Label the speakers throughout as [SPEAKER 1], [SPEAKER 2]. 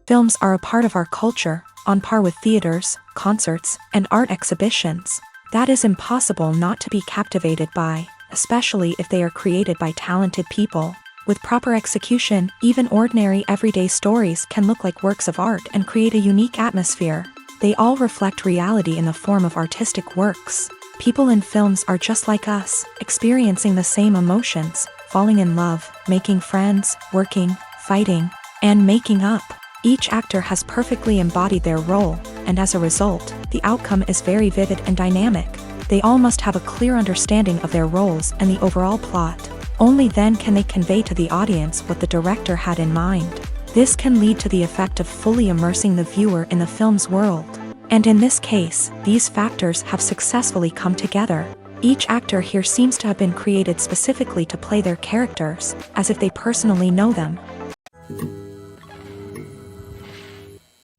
[SPEAKER 1] Films are a part of our culture, on par with theaters, concerts, and art exhibitions. That is impossible not to be captivated by, especially if they are created by talented people. With proper execution, even ordinary everyday stories can look like works of art and create a unique atmosphere. They all reflect reality in the form of artistic works. People in films are just like us, experiencing the same emotions, falling in love, making friends, working, fighting, and making up. Each actor has perfectly embodied their role, and as a result, the outcome is very vivid and dynamic. They all must have a clear understanding of their roles and the overall plot. Only then can they convey to the audience what the director had in mind. This can lead to the effect of fully immersing the viewer in the film's world. And in this case, these factors have successfully come together. Each actor here seems to have been created specifically to play their characters, as if they personally know them.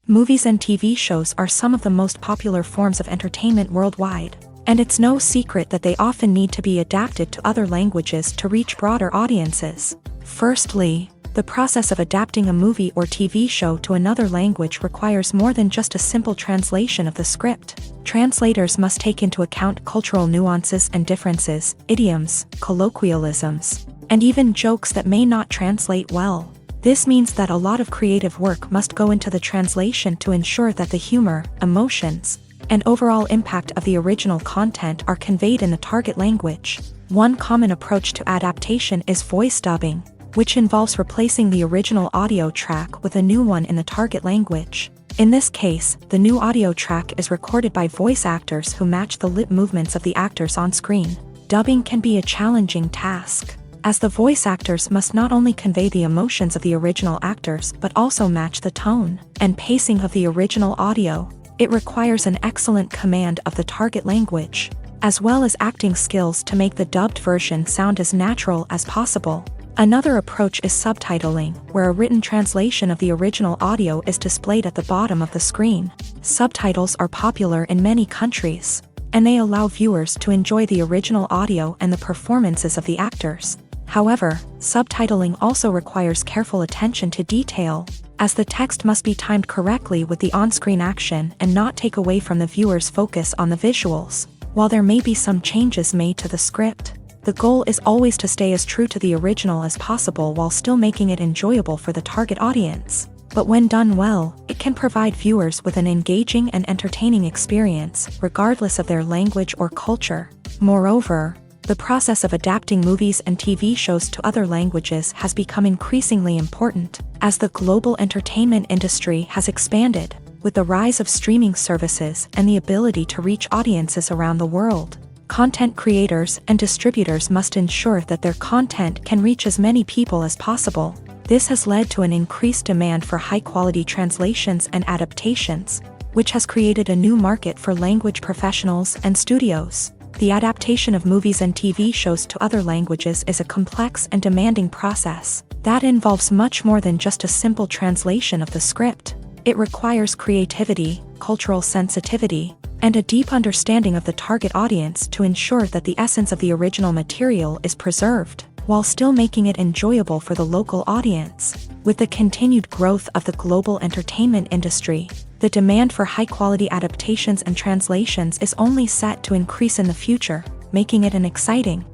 [SPEAKER 1] Movies and TV shows are some of the most popular forms of entertainment worldwide, and it's no secret that they often need to be adapted to other languages to reach broader audiences. Firstly, the process of adapting a movie or TV show to another language requires more than just a simple translation of the script. Translators must take into account cultural nuances and differences, idioms, colloquialisms, and even jokes that may not translate well. This means that a lot of creative work must go into the translation to ensure that the humor, emotions, and overall impact of the original content are conveyed in the target language. One common approach to adaptation is voice dubbing, which involves replacing the original audio track with a new one in the target language. In this case, the new audio track is recorded by voice actors who match the lip movements of the actors on screen. Dubbing can be a challenging task, as the voice actors must not only convey the emotions of the original actors but also match the tone and pacing of the original audio. It requires an excellent command of the target language, as well as acting skills to make the dubbed version sound as natural as possible. Another approach is subtitling, where a written translation of the original audio is displayed at the bottom of the screen. Subtitles are popular in many countries, and they allow viewers to enjoy the original audio and the performances of the actors. However, subtitling also requires careful attention to detail, as the text must be timed correctly with the on-screen action and not take away from the viewer's focus on the visuals. While there may be some changes made to the script, the goal is always to stay as true to the original as possible while still making it enjoyable for the target audience. But when done well, it can provide viewers with an engaging and entertaining experience, regardless of their language or culture. Moreover, the process of adapting movies and TV shows to other languages has become increasingly important, as the global entertainment industry has expanded, with the rise of streaming services and the ability to reach audiences around the world. Content creators and distributors must ensure that their content can reach as many people as possible. This has led to an increased demand for high-quality translations and adaptations, which has created a new market for language professionals and studios. The adaptation of movies and TV shows to other languages is a complex and demanding process that involves much more than just a simple translation of the script. It requires creativity, cultural sensitivity, and a deep understanding of the target audience to ensure that the essence of the original material is preserved, while still making it enjoyable for the local audience. With the continued growth of the global entertainment industry, the demand for high-quality adaptations and translations is only set to increase in the future, making it an exciting.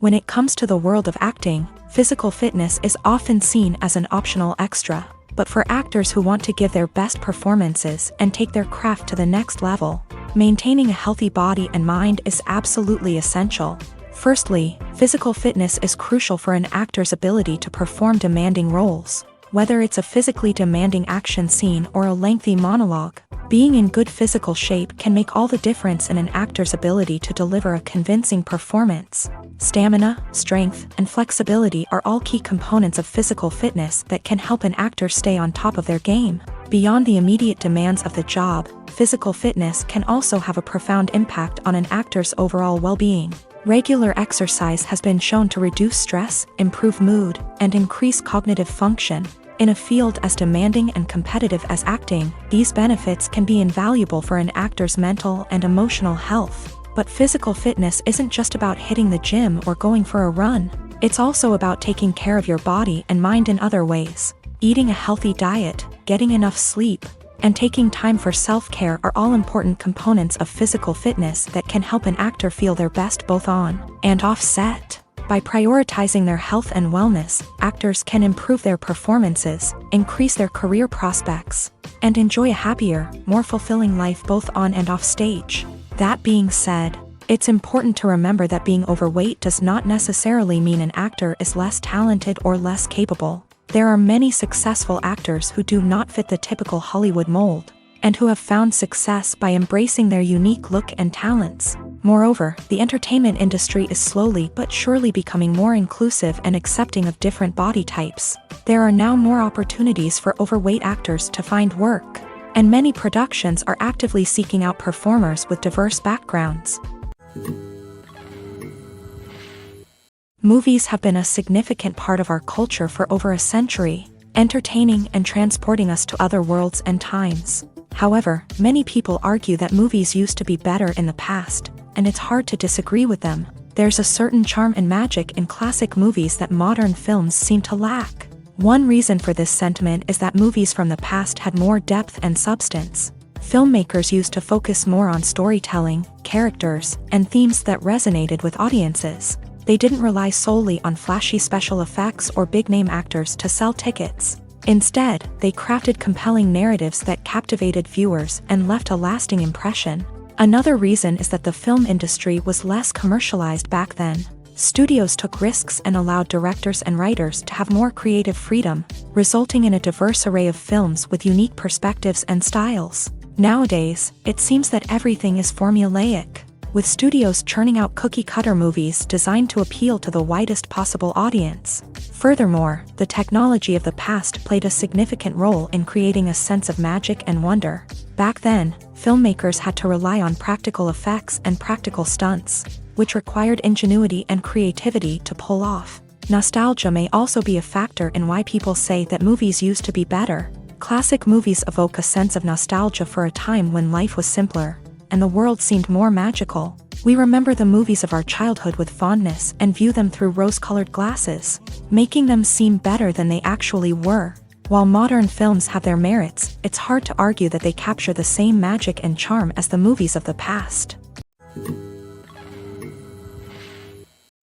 [SPEAKER 1] When it comes to the world of acting, physical fitness is often seen as an optional extra. But for actors who want to give their best performances and take their craft to the next level, maintaining a healthy body and mind is absolutely essential. Firstly, physical fitness is crucial for an actor's ability to perform demanding roles. Whether it's a physically demanding action scene or a lengthy monologue, being in good physical shape can make all the difference in an actor's ability to deliver a convincing performance. Stamina, strength, and flexibility are all key components of physical fitness that can help an actor stay on top of their game. Beyond the immediate demands of the job, physical fitness can also have a profound impact on an actor's overall well-being. Regular exercise has been shown to reduce stress, improve mood, and increase cognitive function. In a field as demanding and competitive as acting, these benefits can be invaluable for an actor's mental and emotional health. But physical fitness isn't just about hitting the gym or going for a run. It's also about taking care of your body and mind in other ways. Eating a healthy diet, getting enough sleep, and taking time for self-care are all important components of physical fitness that can help an actor feel their best both on and off set. By prioritizing their health and wellness, actors can improve their performances, increase their career prospects, and enjoy a happier, more fulfilling life both on and off stage. That being said, it's important to remember that being overweight does not necessarily mean an actor is less talented or less capable. There are many successful actors who do not fit the typical Hollywood mold, and who have found success by embracing their unique look and talents. Moreover, the entertainment industry is slowly but surely becoming more inclusive and accepting of different body types. There are now more opportunities for overweight actors to find work, and many productions are actively seeking out performers with diverse backgrounds. Movies have been a significant part of our culture for over a century, entertaining and transporting us to other worlds and times. However, many people argue that movies used to be better in the past, and it's hard to disagree with them. There's a certain charm and magic in classic movies that modern films seem to lack. One reason for this sentiment is that movies from the past had more depth and substance. Filmmakers used to focus more on storytelling, characters, and themes that resonated with audiences. They didn't rely solely on flashy special effects or big-name actors to sell tickets. Instead, they crafted compelling narratives that captivated viewers and left a lasting impression. Another reason is that the film industry was less commercialized back then. Studios took risks and allowed directors and writers to have more creative freedom, resulting in a diverse array of films with unique perspectives and styles. Nowadays, it seems that everything is formulaic, with studios churning out cookie-cutter movies designed to appeal to the widest possible audience. Furthermore, the technology of the past played a significant role in creating a sense of magic and wonder. Back then, filmmakers had to rely on practical effects and practical stunts, which required ingenuity and creativity to pull off. Nostalgia may also be a factor in why people say that movies used to be better. Classic movies evoke a sense of nostalgia for a time when life was simpler, and the world seemed more magical. We remember the movies of our childhood with fondness and view them through rose-colored glasses, making them seem better than they actually were. While modern films have their merits, it's hard to argue that they capture the same magic and charm as the movies of the past.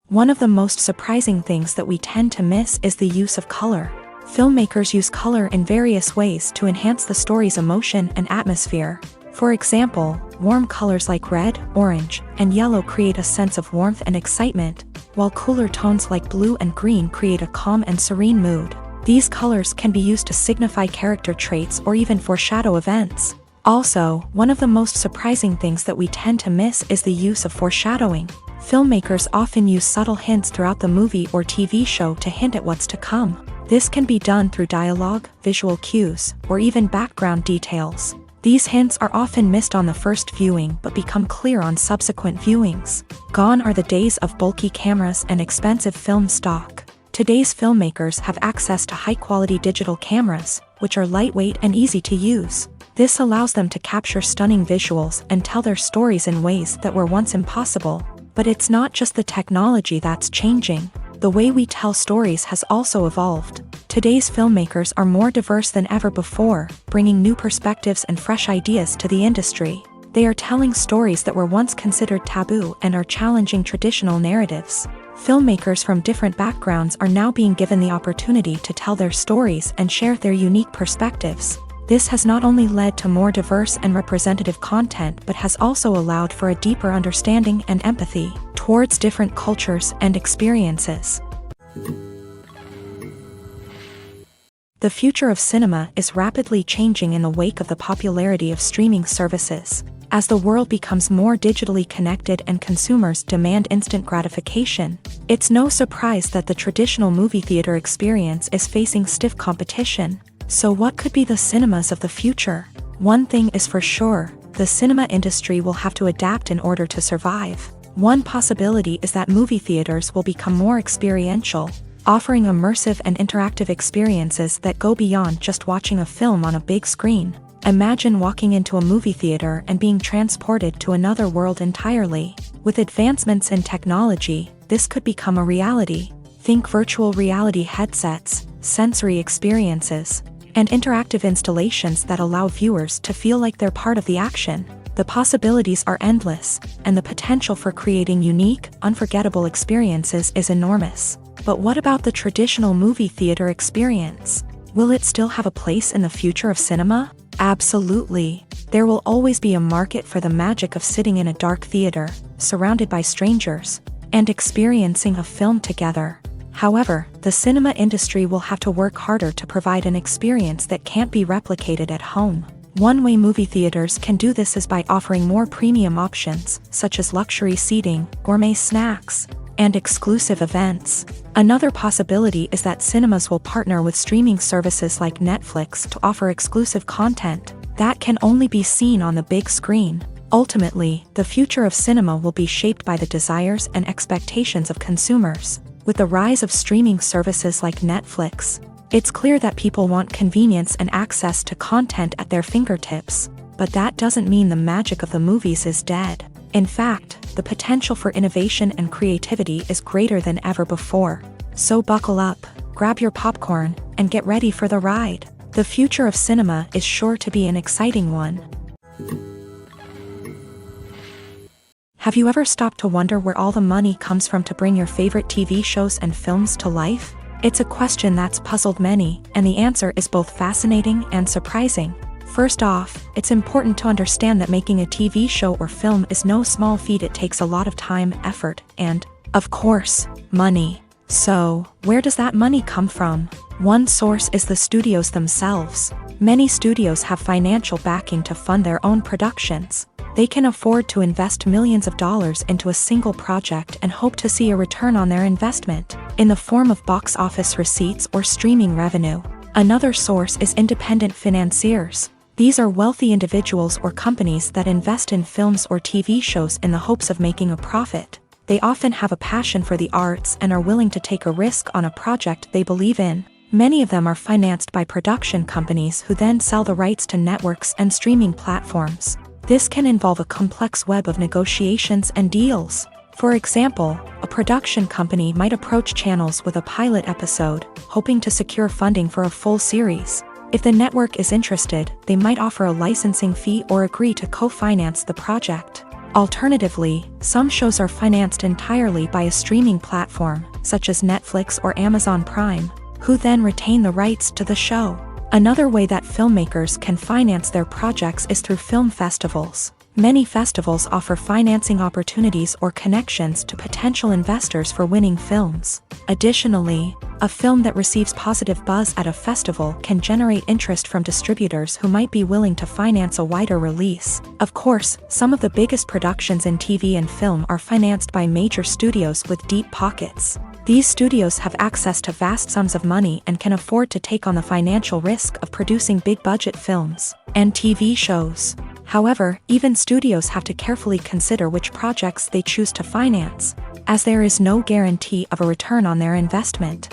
[SPEAKER 1] One of the most surprising things that we tend to miss is the use of color. Filmmakers use color in various ways to enhance the story's emotion and atmosphere. For example, warm colors like red, orange, and yellow create a sense of warmth and excitement, while cooler tones like blue and green create a calm and serene mood. These colors can be used to signify character traits or even foreshadow events. Also, one of the most surprising things that we tend to miss is the use of foreshadowing. Filmmakers often use subtle hints throughout the movie or TV show to hint at what's to come. This can be done through dialogue, visual cues, or even background details. These hints are often missed on the first viewing but become clear on subsequent viewings. Gone are the days of bulky cameras and expensive film stock. Today's filmmakers have access to high-quality digital cameras, which are lightweight and easy to use. This allows them to capture stunning visuals and tell their stories in ways that were once impossible. But it's not just the technology that's changing. The way we tell stories has also evolved. Today's filmmakers are more diverse than ever before, bringing new perspectives and fresh ideas to the industry. They are telling stories that were once considered taboo and are challenging traditional narratives. Filmmakers from different backgrounds are now being given the opportunity to tell their stories and share their unique perspectives. This has not only led to more diverse and representative content but has also allowed for a deeper understanding and empathy towards different cultures and experiences. The future of cinema is rapidly changing in the wake of the popularity of streaming services. As the world becomes more digitally connected and consumers demand instant gratification, it's no surprise that the traditional movie theater experience is facing stiff competition. So what could be the cinemas of the future? One thing is for sure, the cinema industry will have to adapt in order to survive. One possibility is that movie theaters will become more experiential, offering immersive and interactive experiences that go beyond just watching a film on a big screen. Imagine walking into a movie theater and being transported to another world entirely. With advancements in technology, this could become a reality. Think virtual reality headsets, sensory experiences, and interactive installations that allow viewers to feel like they're part of the action. The possibilities are endless, and the potential for creating unique, unforgettable experiences is enormous. But what about the traditional movie theater experience? Will it still have a place in the future of cinema? Absolutely. There will always be a market for the magic of sitting in a dark theater, surrounded by strangers, and experiencing a film together. However, the cinema industry will have to work harder to provide an experience that can't be replicated at home. One way movie theaters can do this is by offering more premium options, such as luxury seating, gourmet snacks, and exclusive events. Another possibility is that cinemas will partner with streaming services like Netflix to offer exclusive content that can only be seen on the big screen. Ultimately, the future of cinema will be shaped by the desires and expectations of consumers. With the rise of streaming services like Netflix, it's clear that people want convenience and access to content at their fingertips. But that doesn't mean the magic of the movies is dead. In fact, the potential for innovation and creativity is greater than ever before. So buckle up, grab your popcorn, and get ready for the ride. The future of cinema is sure to be an exciting one. Have you ever stopped to wonder where all the money comes from to bring your favorite TV shows and films to life? It's a question that's puzzled many, and the answer is both fascinating and surprising. First off, it's important to understand that making a TV show or film is no small feat. It takes a lot of time, effort, and, of course, money. So, where does that money come from? One source is the studios themselves. Many studios have financial backing to fund their own productions. They can afford to invest millions of dollars into a single project and hope to see a return on their investment, in the form of box office receipts or streaming revenue. Another source is independent financiers. These are wealthy individuals or companies that invest in films or TV shows in the hopes of making a profit. They often have a passion for the arts and are willing to take a risk on a project they believe in. Many of them are financed by production companies who then sell the rights to networks and streaming platforms. This can involve a complex web of negotiations and deals. For example, a production company might approach channels with a pilot episode, hoping to secure funding for a full series. If the network is interested, they might offer a licensing fee or agree to co-finance the project. Alternatively, some shows are financed entirely by a streaming platform, such as Netflix or Amazon Prime, who then retain the rights to the show. Another way that filmmakers can finance their projects is through film festivals. Many festivals offer financing opportunities or connections to potential investors for winning films. Additionally, a film that receives positive buzz at a festival can generate interest from distributors who might be willing to finance a wider release. Of course, some of the biggest productions in TV and film are financed by major studios with deep pockets. These studios have access to vast sums of money and can afford to take on the financial risk of producing big-budget films and TV shows. However, even studios have to carefully consider which projects they choose to finance, as there is no guarantee of a return on their investment.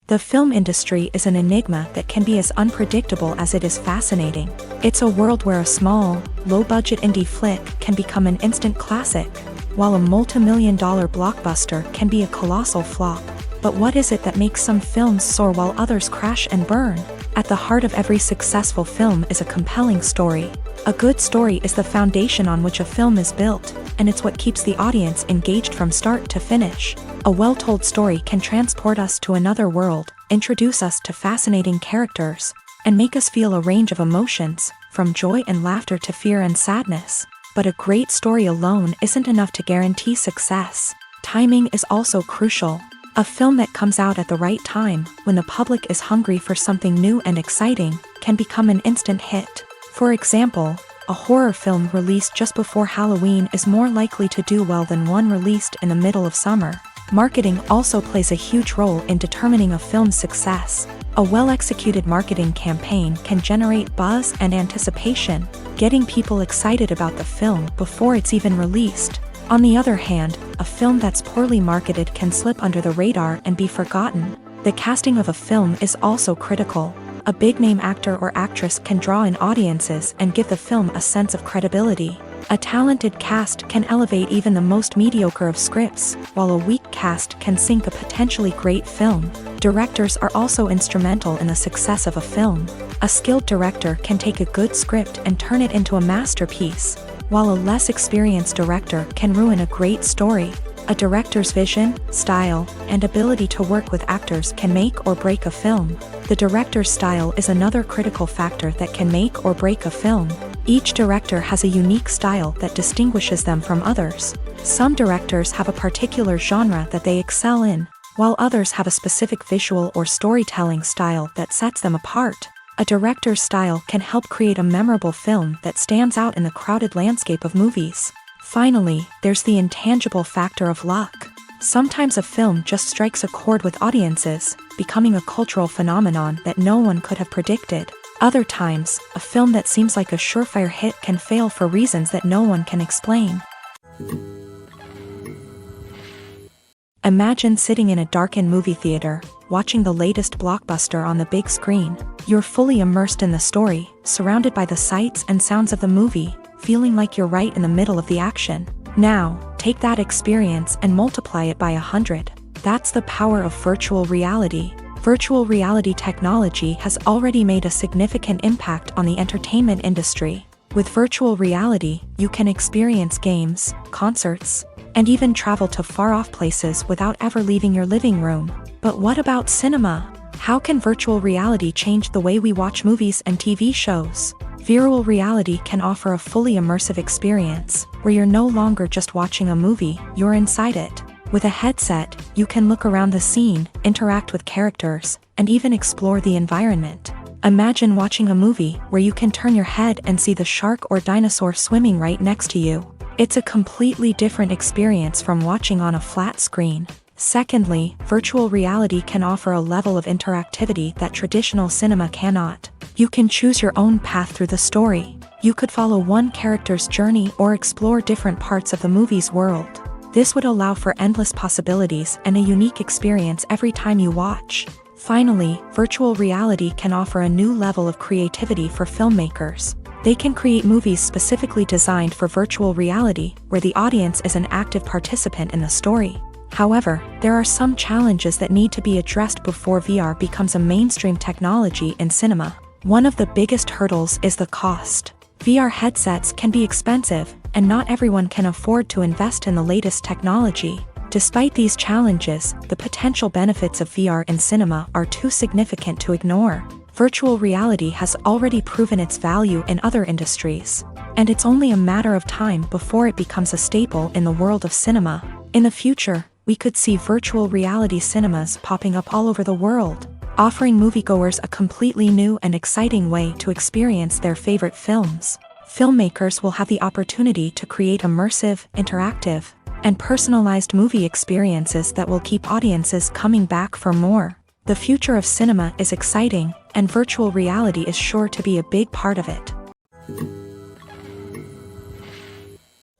[SPEAKER 1] The film industry is an enigma that can be as unpredictable as it is fascinating. It's a world where a small, low-budget indie flick can become an instant classic, while a multi-million-dollar blockbuster can be a colossal flop. But what is it that makes some films soar while others crash and burn? At the heart of every successful film is a compelling story. A good story is the foundation on which a film is built, and it's what keeps the audience engaged from start to finish. A well-told story can transport us to another world, introduce us to fascinating characters, and make us feel a range of emotions, from joy and laughter to fear and sadness. But a great story alone isn't enough to guarantee success. Timing is also crucial. A film that comes out at the right time, when the public is hungry for something new and exciting, can become an instant hit. For example, a horror film released just before Halloween is more likely to do well than one released in the middle of summer. Marketing also plays a huge role in determining a film's success. A well-executed marketing campaign can generate buzz and anticipation, getting people excited about the film before it's even released. On the other hand, a film that's poorly marketed can slip under the radar and be forgotten. The casting of a film is also critical. A big-name actor or actress can draw in audiences and give the film a sense of credibility. A talented cast can elevate even the most mediocre of scripts, while a weak cast can sink a potentially great film. Directors are also instrumental in the success of a film. A skilled director can take a good script and turn it into a masterpiece, while a less experienced director can ruin a great story. A director's vision, style, and ability to work with actors can make or break a film. The director's style is another critical factor that can make or break a film. Each director has a unique style that distinguishes them from others. Some directors have a particular genre that they excel in, while others have a specific visual or storytelling style that sets them apart. A director's style can help create a memorable film that stands out in the crowded landscape of movies. Finally, there's the intangible factor of luck. Sometimes a film just strikes a chord with audiences, becoming a cultural phenomenon that no one could have predicted. Other times, a film that seems like a surefire hit can fail for reasons that no one can explain. Imagine sitting in a darkened movie theater, watching the latest blockbuster on the big screen. You're fully immersed in the story, surrounded by the sights and sounds of the movie, feeling like you're right in the middle of the action. Now, take that experience and multiply it by 100. That's the power of virtual reality. Virtual reality technology has already made a significant impact on the entertainment industry. With virtual reality, you can experience games, concerts, and even travel to far-off places without ever leaving your living room. But what about cinema? How can virtual reality change the way we watch movies and TV shows? Virtual reality can offer a fully immersive experience, where you're no longer just watching a movie, you're inside it. With a headset, you can look around the scene, interact with characters, and even explore the environment. Imagine watching a movie where you can turn your head and see the shark or dinosaur swimming right next to you. It's a completely different experience from watching on a flat screen. Secondly, virtual reality can offer a level of interactivity that traditional cinema cannot. You can choose your own path through the story. You could follow one character's journey or explore different parts of the movie's world. This would allow for endless possibilities and a unique experience every time you watch. Finally, virtual reality can offer a new level of creativity for filmmakers. They can create movies specifically designed for virtual reality, where the audience is an active participant in the story. However, there are some challenges that need to be addressed before VR becomes a mainstream technology in cinema. One of the biggest hurdles is the cost. VR headsets can be expensive, and not everyone can afford to invest in the latest technology. Despite these challenges, the potential benefits of VR in cinema are too significant to ignore. Virtual reality has already proven its value in other industries, and it's only a matter of time before it becomes a staple in the world of cinema. In the future, we could see virtual reality cinemas popping up all over the world, offering moviegoers a completely new and exciting way to experience their favorite films. Filmmakers will have the opportunity to create immersive, interactive, and personalized movie experiences that will keep audiences coming back for more. The future of cinema is exciting, and virtual reality is sure to be a big part of it.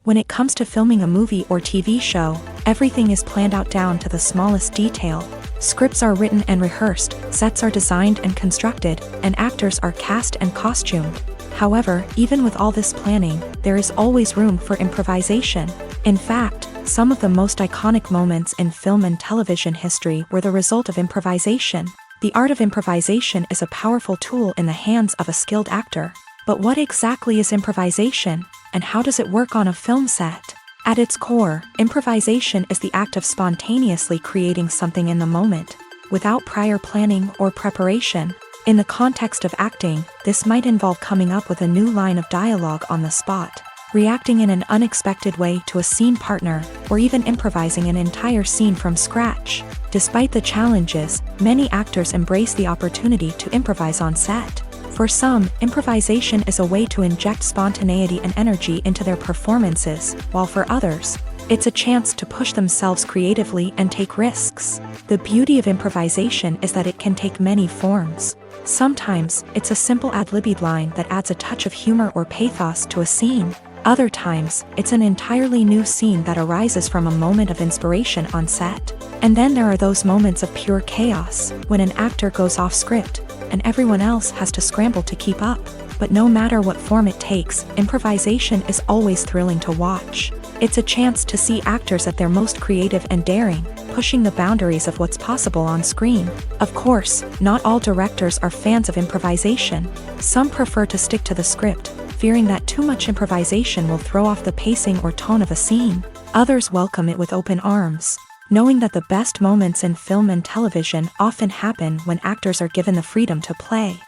[SPEAKER 1] When it comes to filming a movie or TV show, everything is planned out down to the smallest detail. Scripts are written and rehearsed, sets are designed and constructed, and actors are cast and costumed. However, even with all this planning, there is always room for improvisation. In fact, some of the most iconic moments in film and television history were the result of improvisation. The art of improvisation is a powerful tool in the hands of a skilled actor. But what exactly is improvisation, and how does it work on a film set? At its core, improvisation is the act of spontaneously creating something in the moment, without prior planning or preparation. In the context of acting, this might involve coming up with a new line of dialogue on the spot, reacting in an unexpected way to a scene partner, or even improvising an entire scene from scratch. Despite the challenges, many actors embrace the opportunity to improvise on set. For some, improvisation is a way to inject spontaneity and energy into their performances, while for others, it's a chance to push themselves creatively and take risks. The beauty of improvisation is that it can take many forms. Sometimes, it's a simple ad-libbed line that adds a touch of humor or pathos to a scene. Other times, it's an entirely new scene that arises from a moment of inspiration on set. And then there are those moments of pure chaos, when an actor goes off script, and everyone else has to scramble to keep up. But no matter what form it takes, improvisation is always thrilling to watch. It's a chance to see actors at their most creative and daring, pushing the boundaries of what's possible on screen. Of course, not all directors are fans of improvisation. Some prefer to stick to the script, fearing that too much improvisation will throw off the pacing or tone of a scene. Others welcome it with open arms, knowing that the best moments in film and television often happen when actors are given the freedom to play.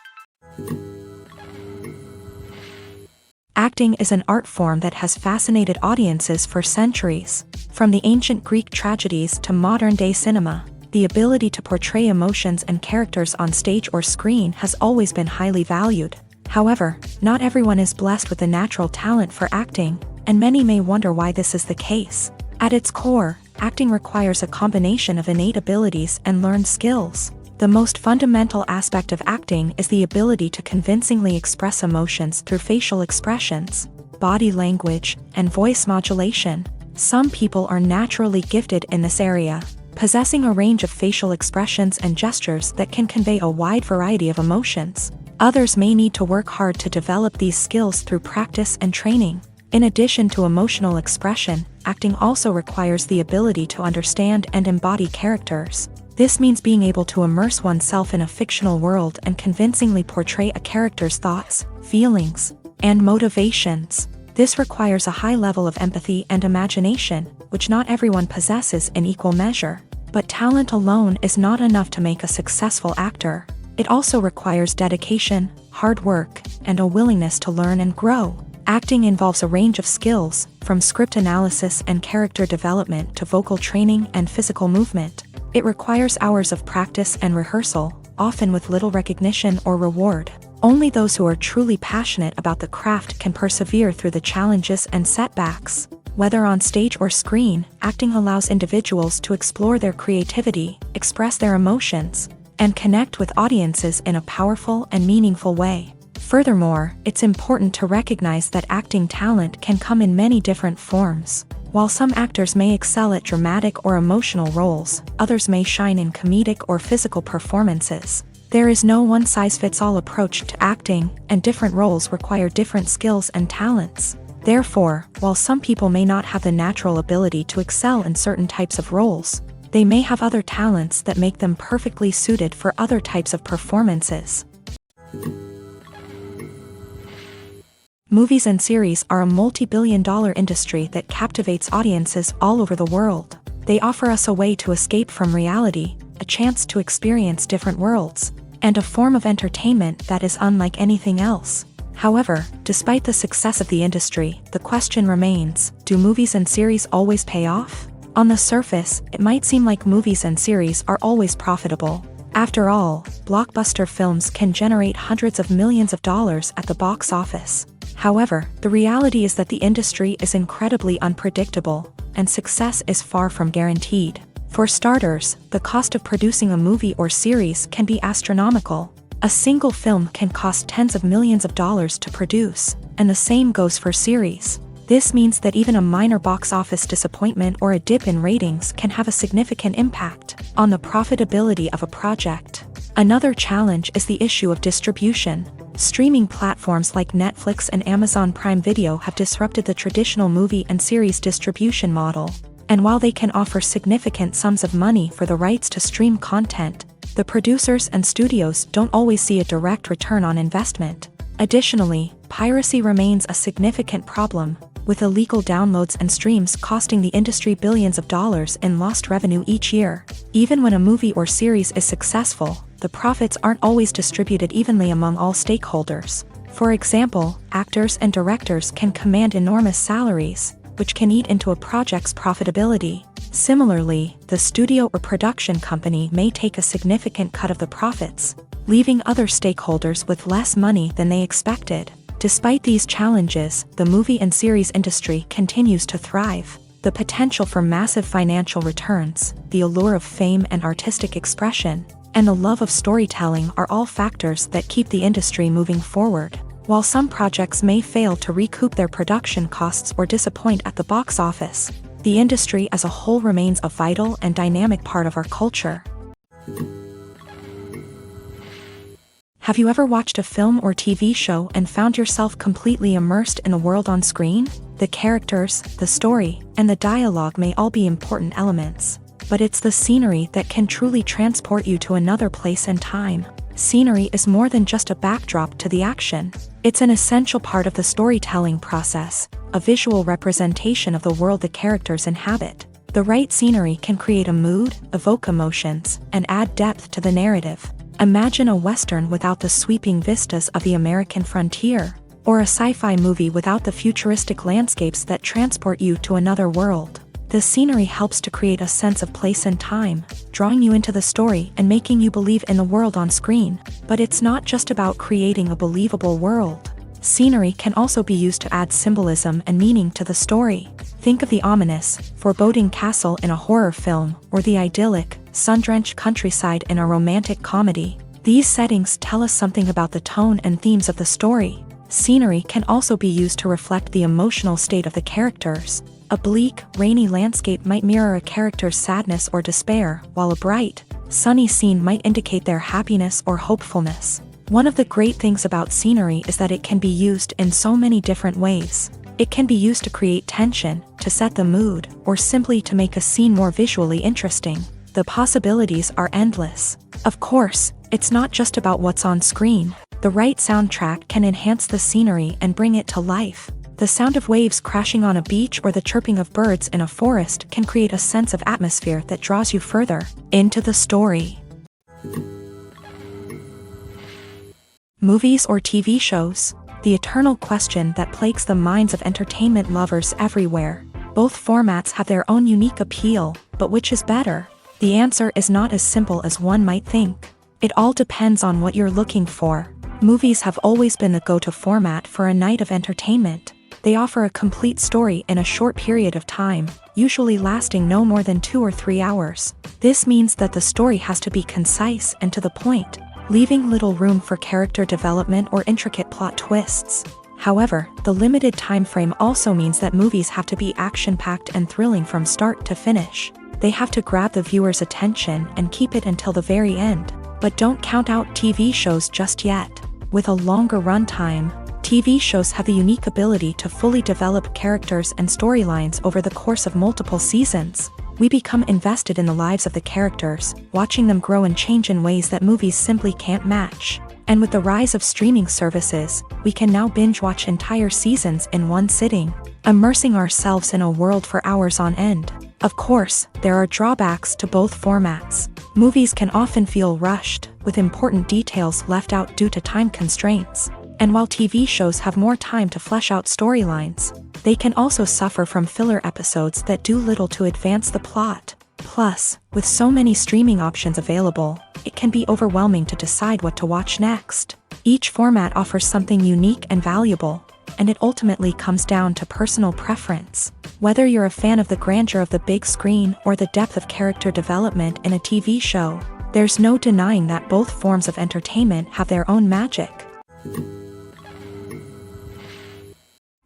[SPEAKER 1] Acting is an art form that has fascinated audiences for centuries. From the ancient Greek tragedies to modern-day cinema, the ability to portray emotions and characters on stage or screen has always been highly valued. However, not everyone is blessed with a natural talent for acting, and many may wonder why this is the case. At its core, acting requires a combination of innate abilities and learned skills. The most fundamental aspect of acting is the ability to convincingly express emotions through facial expressions, body language, and voice modulation. Some people are naturally gifted in this area, possessing a range of facial expressions and gestures that can convey a wide variety of emotions. Others may need to work hard to develop these skills through practice and training. In addition to emotional expression, acting also requires the ability to understand and embody characters. This means being able to immerse oneself in a fictional world and convincingly portray a character's thoughts, feelings, and motivations. This requires a high level of empathy and imagination, which not everyone possesses in equal measure. But talent alone is not enough to make a successful actor. It also requires dedication, hard work, and a willingness to learn and grow. Acting involves a range of skills, from script analysis and character development to vocal training and physical movement. It requires hours of practice and rehearsal, often with little recognition or reward. Only those who are truly passionate about the craft can persevere through the challenges and setbacks. Whether on stage or screen, acting allows individuals to explore their creativity, express their emotions, and connect with audiences in a powerful and meaningful way. Furthermore, it's important to recognize that acting talent can come in many different forms. While some actors may excel at dramatic or emotional roles, others may shine in comedic or physical performances. There is no one-size-fits-all approach to acting, and different roles require different skills and talents. Therefore, while some people may not have the natural ability to excel in certain types of roles, they may have other talents that make them perfectly suited for other types of performances. Movies and series are a multi-billion-dollar industry that captivates audiences all over the world. They offer us a way to escape from reality, a chance to experience different worlds, and a form of entertainment that is unlike anything else. However, despite the success of the industry, the question remains, do movies and series always pay off? On the surface, it might seem like movies and series are always profitable. After all, blockbuster films can generate hundreds of millions of dollars at the box office. However, the reality is that the industry is incredibly unpredictable, and success is far from guaranteed. For starters, the cost of producing a movie or series can be astronomical. A single film can cost tens of millions of dollars to produce, and the same goes for series. This means that even a minor box office disappointment or a dip in ratings can have a significant impact on the profitability of a project. Another challenge is the issue of distribution. Streaming platforms like Netflix and Amazon Prime Video have disrupted the traditional movie and series distribution model. And while they can offer significant sums of money for the rights to stream content, the producers and studios don't always see a direct return on investment. Additionally, piracy remains a significant problem, with illegal downloads and streams costing the industry billions of dollars in lost revenue each year. Even when a movie or series is successful, the profits aren't always distributed evenly among all stakeholders. For example, actors and directors can command enormous salaries, which can eat into a project's profitability. Similarly, the studio or production company may take a significant cut of the profits, leaving other stakeholders with less money than they expected. Despite these challenges, the movie and series industry continues to thrive. The potential for massive financial returns, the allure of fame and artistic expression, and the love of storytelling are all factors that keep the industry moving forward. While some projects may fail to recoup their production costs or disappoint at the box office, the industry as a whole remains a vital and dynamic part of our culture. Have you ever watched a film or TV show and found yourself completely immersed in the world on screen? The characters, the story, and the dialogue may all be important elements, but it's the scenery that can truly transport you to another place and time. Scenery is more than just a backdrop to the action. It's an essential part of the storytelling process, a visual representation of the world the characters inhabit. The right scenery can create a mood, evoke emotions, and add depth to the narrative. Imagine a Western without the sweeping vistas of the American frontier, or a sci-fi movie without the futuristic landscapes that transport you to another world. The scenery helps to create a sense of place and time, drawing you into the story and making you believe in the world on screen. But it's not just about creating a believable world. Scenery can also be used to add symbolism and meaning to the story. Think of the ominous, foreboding castle in a horror film, or the idyllic, sun-drenched countryside in a romantic comedy. These settings tell us something about the tone and themes of the story. Scenery can also be used to reflect the emotional state of the characters. A bleak, rainy landscape might mirror a character's sadness or despair, while a bright, sunny scene might indicate their happiness or hopefulness. One of the great things about scenery is that it can be used in so many different ways. It can be used to create tension, to set the mood, or simply to make a scene more visually interesting. The possibilities are endless. Of course, it's not just about what's on screen. The right soundtrack can enhance the scenery and bring it to life. The sound of waves crashing on a beach or the chirping of birds in a forest can create a sense of atmosphere that draws you further into the story. Movies or TV shows? The eternal question that plagues the minds of entertainment lovers everywhere. Both formats have their own unique appeal, but which is better? The answer is not as simple as one might think. It all depends on what you're looking for. Movies have always been the go-to format for a night of entertainment. They offer a complete story in a short period of time, usually lasting no more than 2 or 3 hours. This means that the story has to be concise and to the point, leaving little room for character development or intricate plot twists. However, the limited time frame also means that movies have to be action-packed and thrilling from start to finish. They have to grab the viewer's attention and keep it until the very end. But don't count out TV shows just yet. With a longer runtime, TV shows have the unique ability to fully develop characters and storylines over the course of multiple seasons. We become invested in the lives of the characters, watching them grow and change in ways that movies simply can't match. And with the rise of streaming services, we can now binge-watch entire seasons in one sitting, immersing ourselves in a world for hours on end. Of course, there are drawbacks to both formats. Movies can often feel rushed, with important details left out due to time constraints. And while TV shows have more time to flesh out storylines, they can also suffer from filler episodes that do little to advance the plot. Plus, with so many streaming options available, it can be overwhelming to decide what to watch next. Each format offers something unique and valuable, and it ultimately comes down to personal preference. Whether you're a fan of the grandeur of the big screen or the depth of character development in a TV show, there's no denying that both forms of entertainment have their own magic.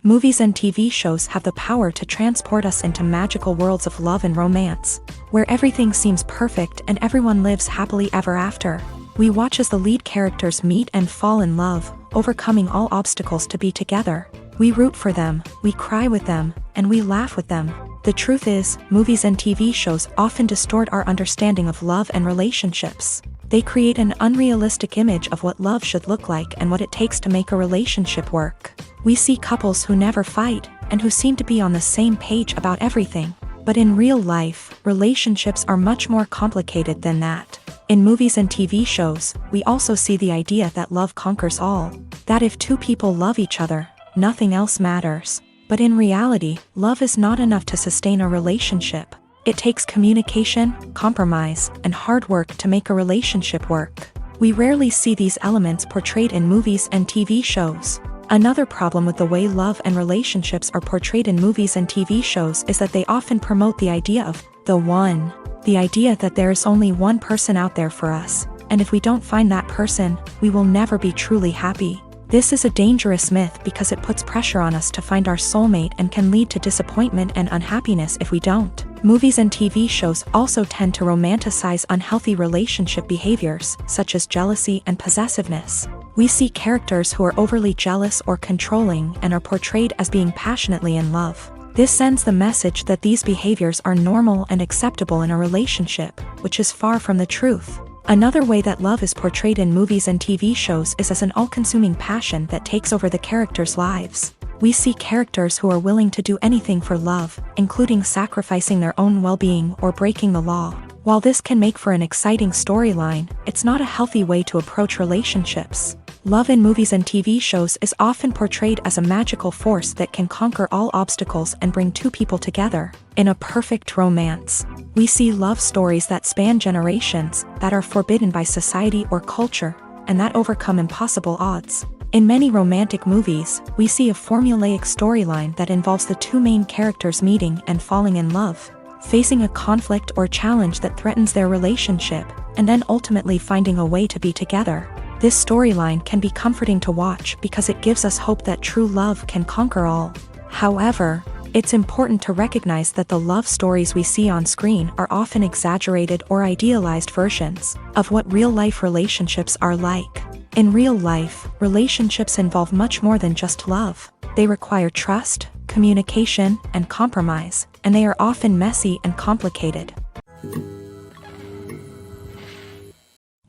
[SPEAKER 1] Movies and TV shows have the power to transport us into magical worlds of love and romance, where everything seems perfect and everyone lives happily ever after. We watch as the lead characters meet and fall in love, overcoming all obstacles to be together. We root for them, we cry with them, and we laugh with them. The truth is, movies and TV shows often distort our understanding of love and relationships. They create an unrealistic image of what love should look like and what it takes to make a relationship work. We see couples who never fight, and who seem to be on the same page about everything. But in real life, relationships are much more complicated than that. In movies and TV shows, we also see the idea that love conquers all. That if two people love each other, nothing else matters. But in reality, love is not enough to sustain a relationship. It takes communication, compromise, and hard work to make a relationship work. We rarely see these elements portrayed in movies and TV shows. Another problem with the way love and relationships are portrayed in movies and TV shows is that they often promote the idea of the one. The idea that there is only one person out there for us, and if we don't find that person, we will never be truly happy. This is a dangerous myth because it puts pressure on us to find our soulmate and can lead to disappointment and unhappiness if we don't. Movies and TV shows also tend to romanticize unhealthy relationship behaviors, such as jealousy and possessiveness. We see characters who are overly jealous or controlling and are portrayed as being passionately in love. This sends the message that these behaviors are normal and acceptable in a relationship, which is far from the truth. Another way that love is portrayed in movies and TV shows is as an all-consuming passion that takes over the characters' lives. We see characters who are willing to do anything for love, including sacrificing their own well-being or breaking the law. While this can make for an exciting storyline, it's not a healthy way to approach relationships. Love in movies and TV shows is often portrayed as a magical force that can conquer all obstacles and bring two people together. In a perfect romance, we see love stories that span generations, that are forbidden by society or culture, and that overcome impossible odds. In many romantic movies, we see a formulaic storyline that involves the two main characters meeting and falling in love, facing a conflict or challenge that threatens their relationship, and then ultimately finding a way to be together. This storyline can be comforting to watch because it gives us hope that true love can conquer all. However, it's important to recognize that the love stories we see on screen are often exaggerated or idealized versions of what real-life relationships are like. In real life, relationships involve much more than just love. They require trust, communication, and compromise, and they are often messy and complicated.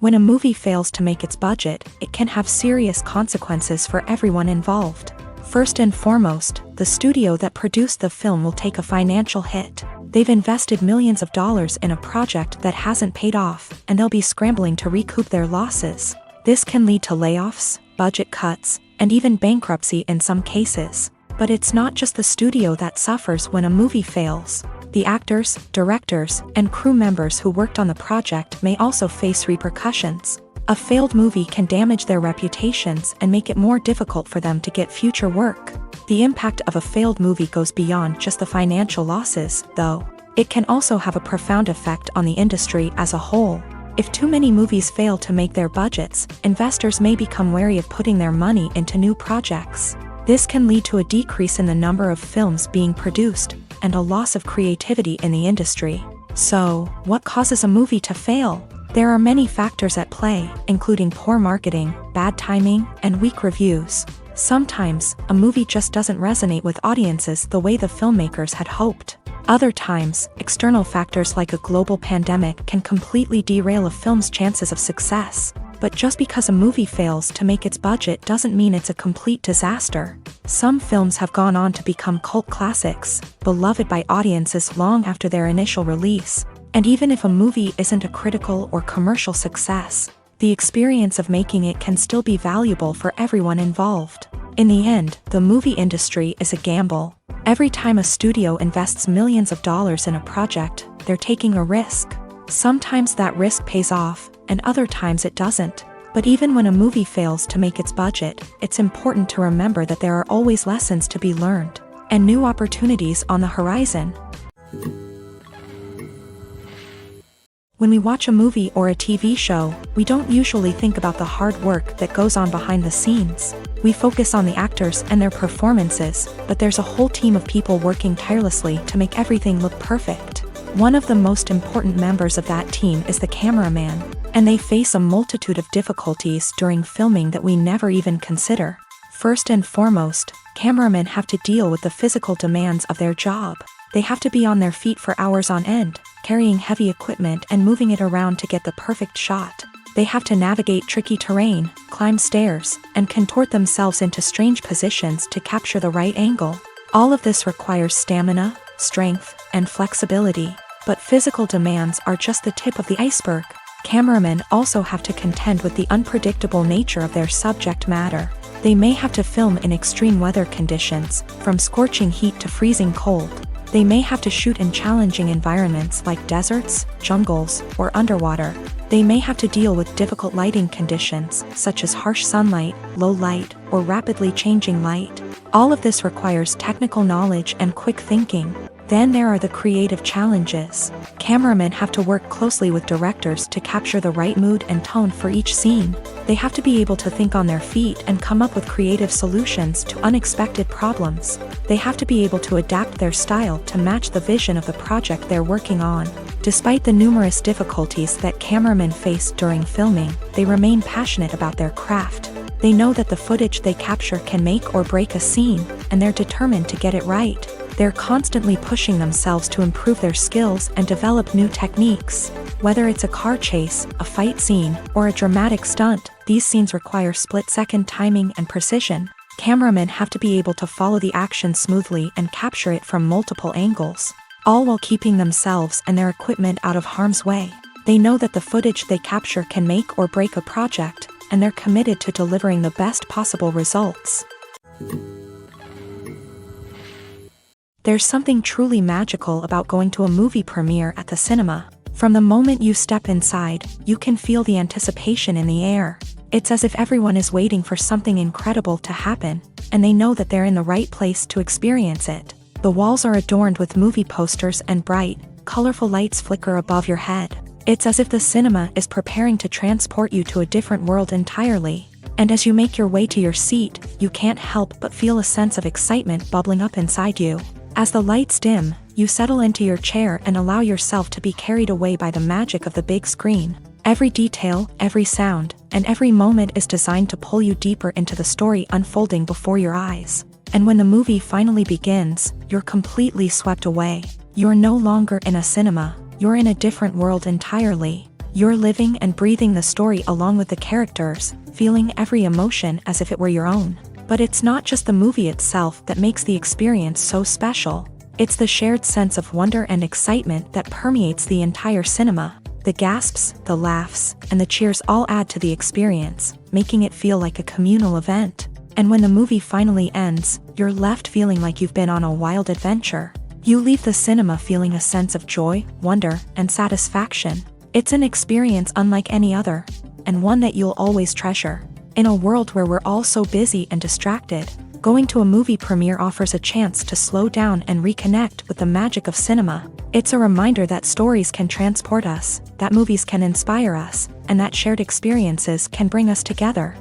[SPEAKER 1] When a movie fails to make its budget, it can have serious consequences for everyone involved. First and foremost, the studio that produced the film will take a financial hit. They've invested millions of dollars in a project that hasn't paid off, and they'll be scrambling to recoup their losses. This can lead to layoffs, budget cuts, and even bankruptcy in some cases. But it's not just the studio that suffers when a movie fails. The actors, directors, and crew members who worked on the project may also face repercussions. A failed movie can damage their reputations and make it more difficult for them to get future work. The impact of a failed movie goes beyond just the financial losses, though. It can also have a profound effect on the industry as a whole. If too many movies fail to make their budgets, investors may become wary of putting their money into new projects. This can lead to a decrease in the number of films being produced, and a loss of creativity in the industry. So, what causes a movie to fail? There are many factors at play, including poor marketing, bad timing, and weak reviews. Sometimes, a movie just doesn't resonate with audiences the way the filmmakers had hoped. Other times, external factors like a global pandemic can completely derail a film's chances of success. But just because a movie fails to make its budget doesn't mean it's a complete disaster. Some films have gone on to become cult classics, beloved by audiences long after their initial release. And even if a movie isn't a critical or commercial success, the experience of making it can still be valuable for everyone involved. In the end, the movie industry is a gamble. Every time a studio invests millions of dollars in a project, they're taking a risk. Sometimes that risk pays off, and other times it doesn't. But even when a movie fails to make its budget, it's important to remember that there are always lessons to be learned, and new opportunities on the horizon. When we watch a movie or a TV show, we don't usually think about the hard work that goes on behind the scenes. We focus on the actors and their performances, but there's a whole team of people working tirelessly to make everything look perfect. One of the most important members of that team is the cameraman, and they face a multitude of difficulties during filming that we never even consider. First and foremost, cameramen have to deal with the physical demands of their job. They have to be on their feet for hours on end, carrying heavy equipment and moving it around to get the perfect shot. They have to navigate tricky terrain, climb stairs, and contort themselves into strange positions to capture the right angle. All of this requires stamina, strength, and flexibility. But physical demands are just the tip of the iceberg. Cameramen also have to contend with the unpredictable nature of their subject matter. They may have to film in extreme weather conditions, from scorching heat to freezing cold. They may have to shoot in challenging environments like deserts, jungles, or underwater. They may have to deal with difficult lighting conditions, such as harsh sunlight, low light, or rapidly changing light. All of this requires technical knowledge and quick thinking. Then there are the creative challenges. Cameramen have to work closely with directors to capture the right mood and tone for each scene. They have to be able to think on their feet and come up with creative solutions to unexpected problems. They have to be able to adapt their style to match the vision of the project they're working on. Despite the numerous difficulties that cameramen face during filming, they remain passionate about their craft. They know that the footage they capture can make or break a scene, and they're determined to get it right. They're constantly pushing themselves to improve their skills and develop new techniques. Whether it's a car chase, a fight scene, or a dramatic stunt, these scenes require split-second timing and precision. Cameramen have to be able to follow the action smoothly and capture it from multiple angles, all while keeping themselves and their equipment out of harm's way. They know that the footage they capture can make or break a project, and they're committed to delivering the best possible results. There's something truly magical about going to a movie premiere at the cinema. From the moment you step inside, you can feel the anticipation in the air. It's as if everyone is waiting for something incredible to happen, and they know that they're in the right place to experience it. The walls are adorned with movie posters and bright, colorful lights flicker above your head. It's as if the cinema is preparing to transport you to a different world entirely. And as you make your way to your seat, you can't help but feel a sense of excitement bubbling up inside you. As the lights dim, you settle into your chair and allow yourself to be carried away by the magic of the big screen. Every detail, every sound, and every moment is designed to pull you deeper into the story unfolding before your eyes. And when the movie finally begins, you're completely swept away. You're no longer in a cinema, you're in a different world entirely. You're living and breathing the story along with the characters, feeling every emotion as if it were your own. But it's not just the movie itself that makes the experience so special. It's the shared sense of wonder and excitement that permeates the entire cinema. The gasps, the laughs, and the cheers all add to the experience, making it feel like a communal event. And when the movie finally ends, you're left feeling like you've been on a wild adventure. You leave the cinema feeling a sense of joy, wonder, and satisfaction. It's an experience unlike any other, and one that you'll always treasure. In a world where we're all so busy and distracted, going to a movie premiere offers a chance to slow down and reconnect with the magic of cinema. It's a reminder that stories can transport us, that movies can inspire us, and that shared experiences can bring us together.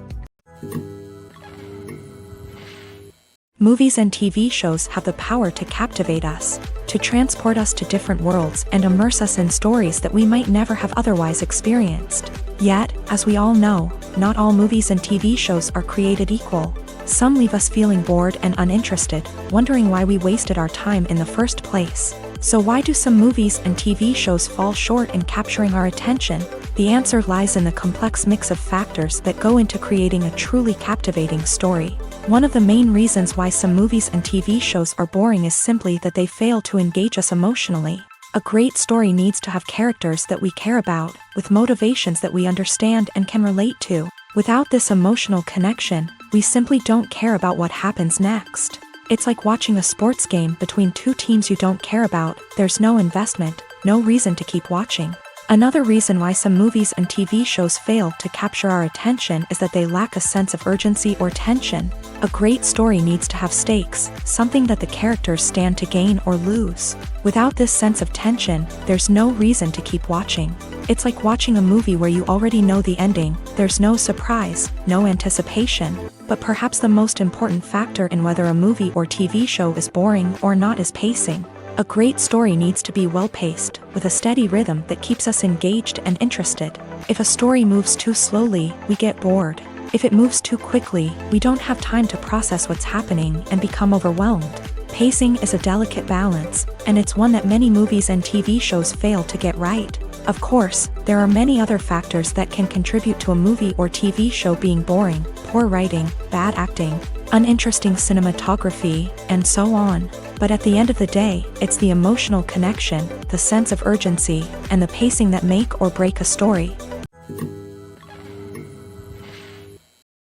[SPEAKER 1] Movies and TV shows have the power to captivate us, to transport us to different worlds and immerse us in stories that we might never have otherwise experienced. Yet, as we all know, not all movies and TV shows are created equal. Some leave us feeling bored and uninterested, wondering why we wasted our time in the first place. So why do some movies and TV shows fall short in capturing our attention? The answer lies in the complex mix of factors that go into creating a truly captivating story. One of the main reasons why some movies and TV shows are boring is simply that they fail to engage us emotionally. A great story needs to have characters that we care about, with motivations that we understand and can relate to. Without this emotional connection, we simply don't care about what happens next. It's like watching a sports game between two teams you don't care about. There's no investment, no reason to keep watching. Another reason why some movies and TV shows fail to capture our attention is that they lack a sense of urgency or tension. A great story needs to have stakes, something that the characters stand to gain or lose. Without this sense of tension, there's no reason to keep watching. It's like watching a movie where you already know the ending. There's no surprise, no anticipation. But perhaps the most important factor in whether a movie or TV show is boring or not is pacing. A great story needs to be well-paced, with a steady rhythm that keeps us engaged and interested. If a story moves too slowly, we get bored. If it moves too quickly, we don't have time to process what's happening and become overwhelmed. Pacing is a delicate balance, and it's one that many movies and TV shows fail to get right. Of course, there are many other factors that can contribute to a movie or TV show being boring: poor writing, bad acting, uninteresting cinematography, and so on. But at the end of the day, it's the emotional connection, the sense of urgency, and the pacing that make or break a story.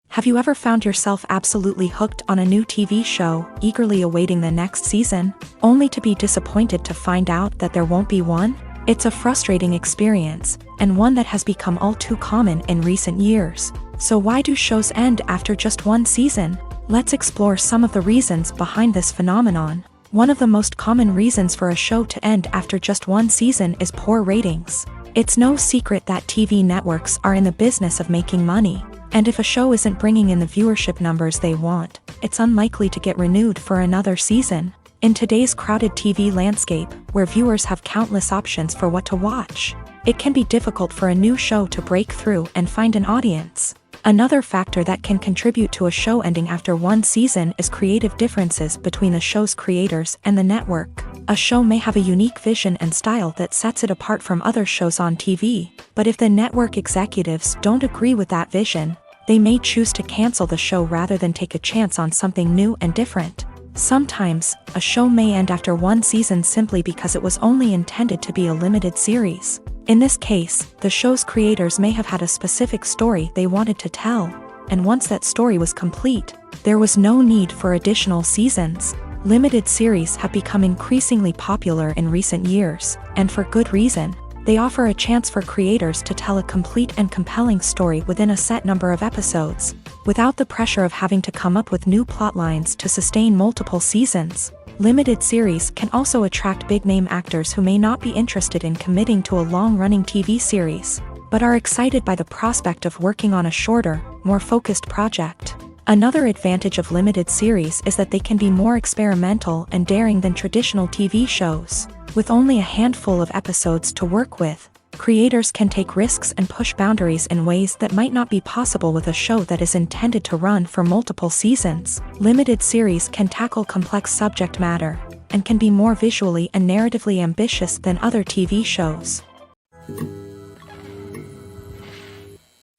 [SPEAKER 1] Have you ever found yourself absolutely hooked on a new TV show, eagerly awaiting the next season, only to be disappointed to find out that there won't be one? It's a frustrating experience, and one that has become all too common in recent years. So why do shows end after just one season? Let's explore some of the reasons behind this phenomenon. One of the most common reasons for a show to end after just one season is poor ratings. It's no secret that TV networks are in the business of making money, and if a show isn't bringing in the viewership numbers they want, it's unlikely to get renewed for another season. In today's crowded TV landscape, where viewers have countless options for what to watch, it can be difficult for a new show to break through and find an audience. Another factor that can contribute to a show ending after one season is creative differences between the show's creators and the network. A show may have a unique vision and style that sets it apart from other shows on TV, but if the network executives don't agree with that vision, they may choose to cancel the show rather than take a chance on something new and different. Sometimes, a show may end after one season simply because it was only intended to be a limited series. In this case, the show's creators may have had a specific story they wanted to tell, and once that story was complete, there was no need for additional seasons. Limited series have become increasingly popular in recent years, and for good reason. They offer a chance for creators to tell a complete and compelling story within a set number of episodes, without the pressure of having to come up with new plotlines to sustain multiple seasons. Limited series can also attract big-name actors who may not be interested in committing to a long-running TV series, but are excited by the prospect of working on a shorter, more focused project. Another advantage of limited series is that they can be more experimental and daring than traditional TV shows. With only a handful of episodes to work with, creators can take risks and push boundaries in ways that might not be possible with a show that is intended to run for multiple seasons. Limited series can tackle complex subject matter, and can be more visually and narratively ambitious than other TV shows.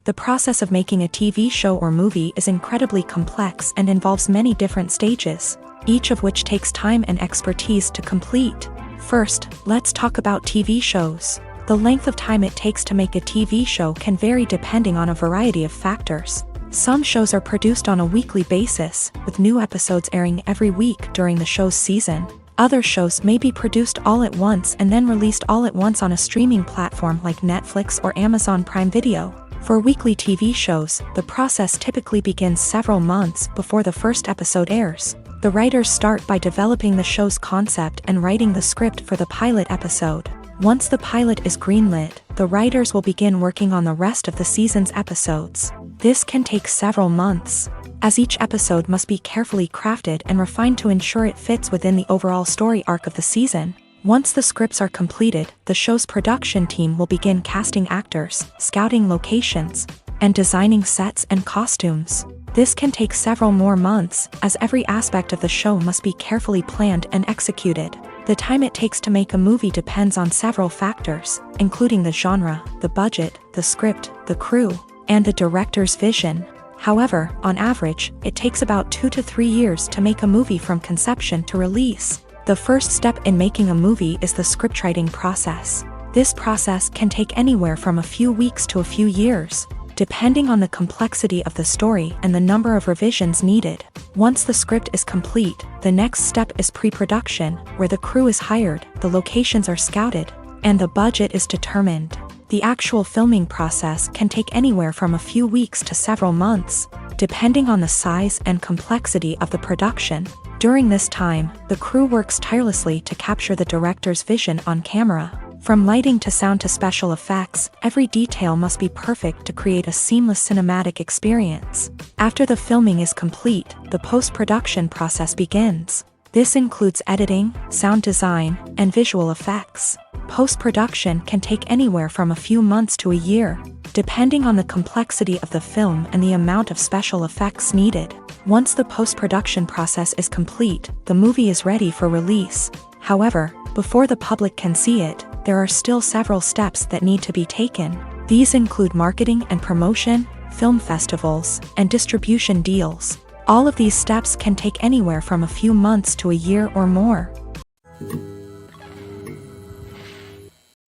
[SPEAKER 1] The process of making a TV show or movie is incredibly complex and involves many different stages, each of which takes time and expertise to complete. First, let's talk about TV shows. The length of time it takes to make a TV show can vary depending on a variety of factors. Some shows are produced on a weekly basis, with new episodes airing every week during the show's season. Other shows may be produced all at once and then released all at once on a streaming platform like Netflix or Amazon Prime Video. For weekly TV shows, the process typically begins several months before the first episode airs. The writers start by developing the show's concept and writing the script for the pilot episode. Once the pilot is greenlit, the writers will begin working on the rest of the season's episodes. This can take several months, as each episode must be carefully crafted and refined to ensure it fits within the overall story arc of the season. Once the scripts are completed, the show's production team will begin casting actors, scouting locations, and designing sets and costumes. This can take several more months, as every aspect of the show must be carefully planned and executed. The time it takes to make a movie depends on several factors, including the genre, the budget, the script, the crew, and the director's vision. However, on average, it takes about 2 to 3 years to make a movie from conception to release. The first step in making a movie is the scriptwriting process. This process can take anywhere from a few weeks to a few years, depending on the complexity of the story and the number of revisions needed. Once the script is complete, the next step is pre-production, where the crew is hired, the locations are scouted, and the budget is determined. The actual filming process can take anywhere from a few weeks to several months, depending on the size and complexity of the production. During this time, the crew works tirelessly to capture the director's vision on camera. From lighting to sound to special effects, every detail must be perfect to create a seamless cinematic experience. After the filming is complete, the post-production process begins. This includes editing, sound design, and visual effects. Post-production can take anywhere from a few months to a year, depending on the complexity of the film and the amount of special effects needed. Once the post-production process is complete, the movie is ready for release. However, before the public can see it, there are still several steps that need to be taken. These include marketing and promotion, film festivals, and distribution deals. All of these steps can take anywhere from a few months to a year or more.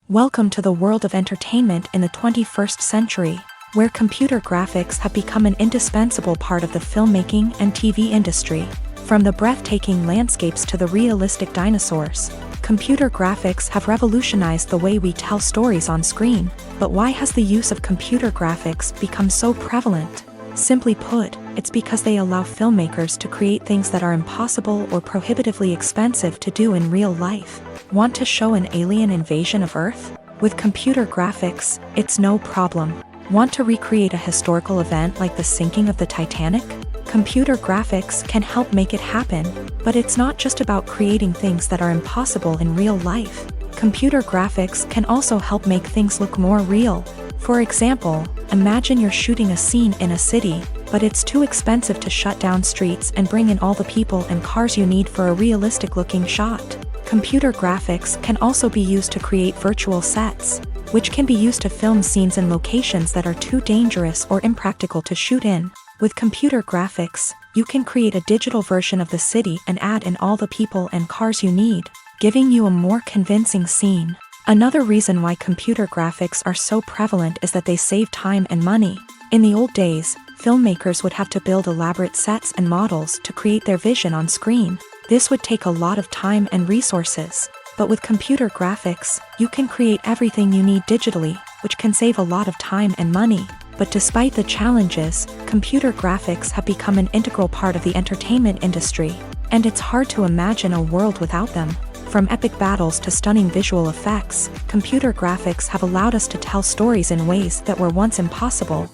[SPEAKER 1] Welcome to the world of entertainment in the 21st century, where computer graphics have become an indispensable part of the filmmaking and TV industry. From the breathtaking landscapes to the realistic dinosaurs, computer graphics have revolutionized the way we tell stories on screen. But why has the use of computer graphics become so prevalent? Simply put, it's because they allow filmmakers to create things that are impossible or prohibitively expensive to do in real life. Want to show an alien invasion of Earth? With computer graphics, it's no problem. Want to recreate a historical event like the sinking of the Titanic? Computer graphics can help make it happen, but it's not just about creating things that are impossible in real life. Computer graphics can also help make things look more real. For example, imagine you're shooting a scene in a city, but it's too expensive to shut down streets and bring in all the people and cars you need for a realistic-looking shot. Computer graphics can also be used to create virtual sets, which can be used to film scenes in locations that are too dangerous or impractical to shoot in. With computer graphics, you can create a digital version of the city and add in all the people and cars you need, giving you a more convincing scene. Another reason why computer graphics are so prevalent is that they save time and money. In the old days, filmmakers would have to build elaborate sets and models to create their vision on screen. This would take a lot of time and resources. But with computer graphics, you can create everything you need digitally, which can save a lot of time and money. But despite the challenges, computer graphics have become an integral part of the entertainment industry, and it's hard to imagine a world without them. From epic battles to stunning visual effects, computer graphics have allowed us to tell stories in ways that were once impossible.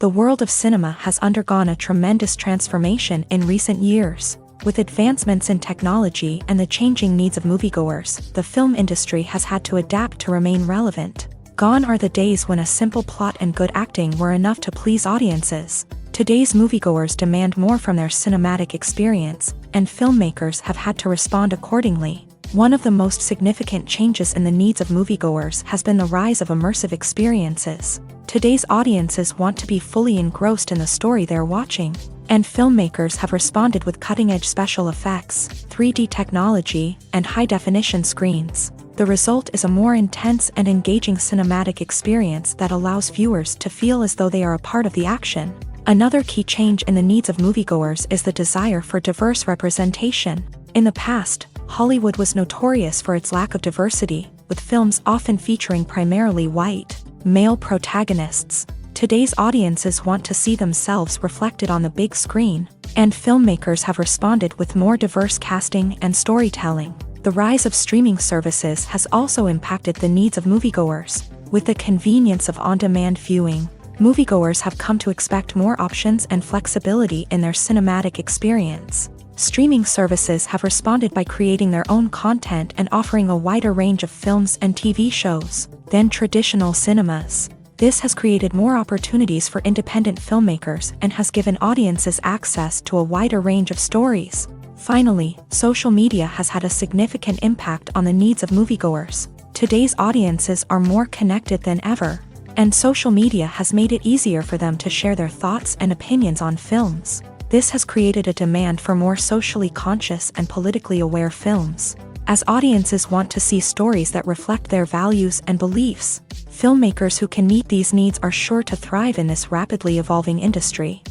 [SPEAKER 1] The world of cinema has undergone a tremendous transformation in recent years. With advancements in technology and the changing needs of moviegoers, the film industry has had to adapt to remain relevant. Gone are the days when a simple plot and good acting were enough to please audiences. Today's moviegoers demand more from their cinematic experience, and filmmakers have had to respond accordingly. One of the most significant changes in the needs of moviegoers has been the rise of immersive experiences. Today's audiences want to be fully engrossed in the story they're watching, and filmmakers have responded with cutting-edge special effects, 3D technology, and high-definition screens. The result is a more intense and engaging cinematic experience that allows viewers to feel as though they are a part of the action. Another key change in the needs of moviegoers is the desire for diverse representation. In the past, Hollywood was notorious for its lack of diversity, with films often featuring primarily white, male protagonists. Today's audiences want to see themselves reflected on the big screen, and filmmakers have responded with more diverse casting and storytelling. The rise of streaming services has also impacted the needs of moviegoers. With the convenience of on-demand viewing, moviegoers have come to expect more options and flexibility in their cinematic experience. Streaming services have responded by creating their own content and offering a wider range of films and TV shows than traditional cinemas. This has created more opportunities for independent filmmakers and has given audiences access to a wider range of stories. Finally, social media has had a significant impact on the needs of moviegoers. Today's audiences are more connected than ever, and social media has made it easier for them to share their thoughts and opinions on films. This has created a demand for more socially conscious and politically aware films. As audiences want to see stories that reflect their values and beliefs, filmmakers who can meet these needs are sure to thrive in this rapidly evolving industry.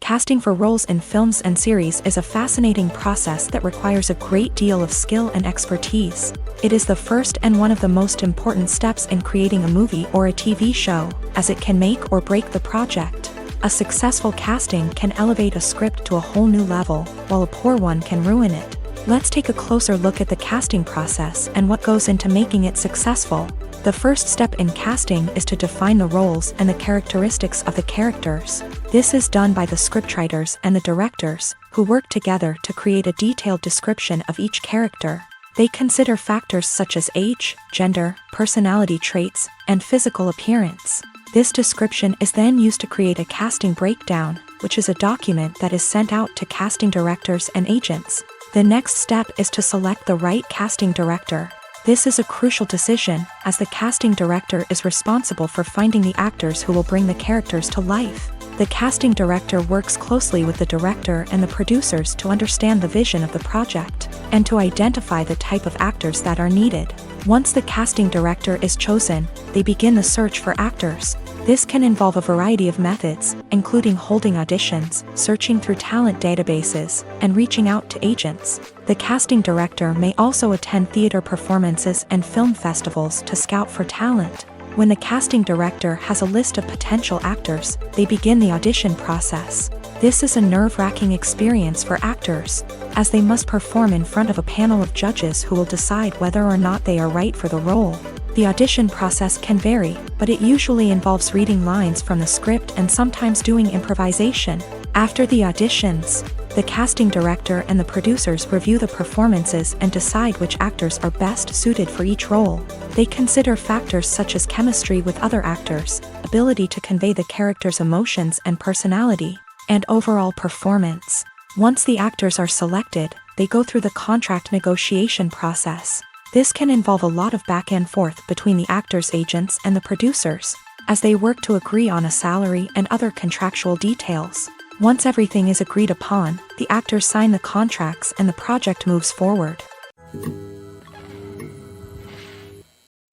[SPEAKER 1] Casting for roles in films and series is a fascinating process that requires a great deal of skill and expertise. It is the first and one of the most important steps in creating a movie or a TV show, as it can make or break the project. A successful casting can elevate a script to a whole new level, while a poor one can ruin it. Let's take a closer look at the casting process and what goes into making it successful. The first step in casting is to define the roles and the characteristics of the characters. This is done by the scriptwriters and the directors, who work together to create a detailed description of each character. They consider factors such as age, gender, personality traits, and physical appearance. This description is then used to create a casting breakdown, which is a document that is sent out to casting directors and agents. The next step is to select the right casting director. This is a crucial decision, as the casting director is responsible for finding the actors who will bring the characters to life. The casting director works closely with the director and the producers to understand the vision of the project, and to identify the type of actors that are needed. Once the casting director is chosen, they begin the search for actors. This can involve a variety of methods, including holding auditions, searching through talent databases, and reaching out to agents. The casting director may also attend theater performances and film festivals to scout for talent. When the casting director has a list of potential actors, they begin the audition process. This is a nerve-wracking experience for actors, as they must perform in front of a panel of judges who will decide whether or not they are right for the role. The audition process can vary, but it usually involves reading lines from the script and sometimes doing improvisation. After the auditions, the casting director and the producers review the performances and decide which actors are best suited for each role. They consider factors such as chemistry with other actors, ability to convey the character's emotions and personality, and overall performance. Once the actors are selected, they go through the contract negotiation process. This can involve a lot of back and forth between the actors' agents and the producers, as they work to agree on a salary and other contractual details. Once everything is agreed upon, the actors sign the contracts and the project moves forward.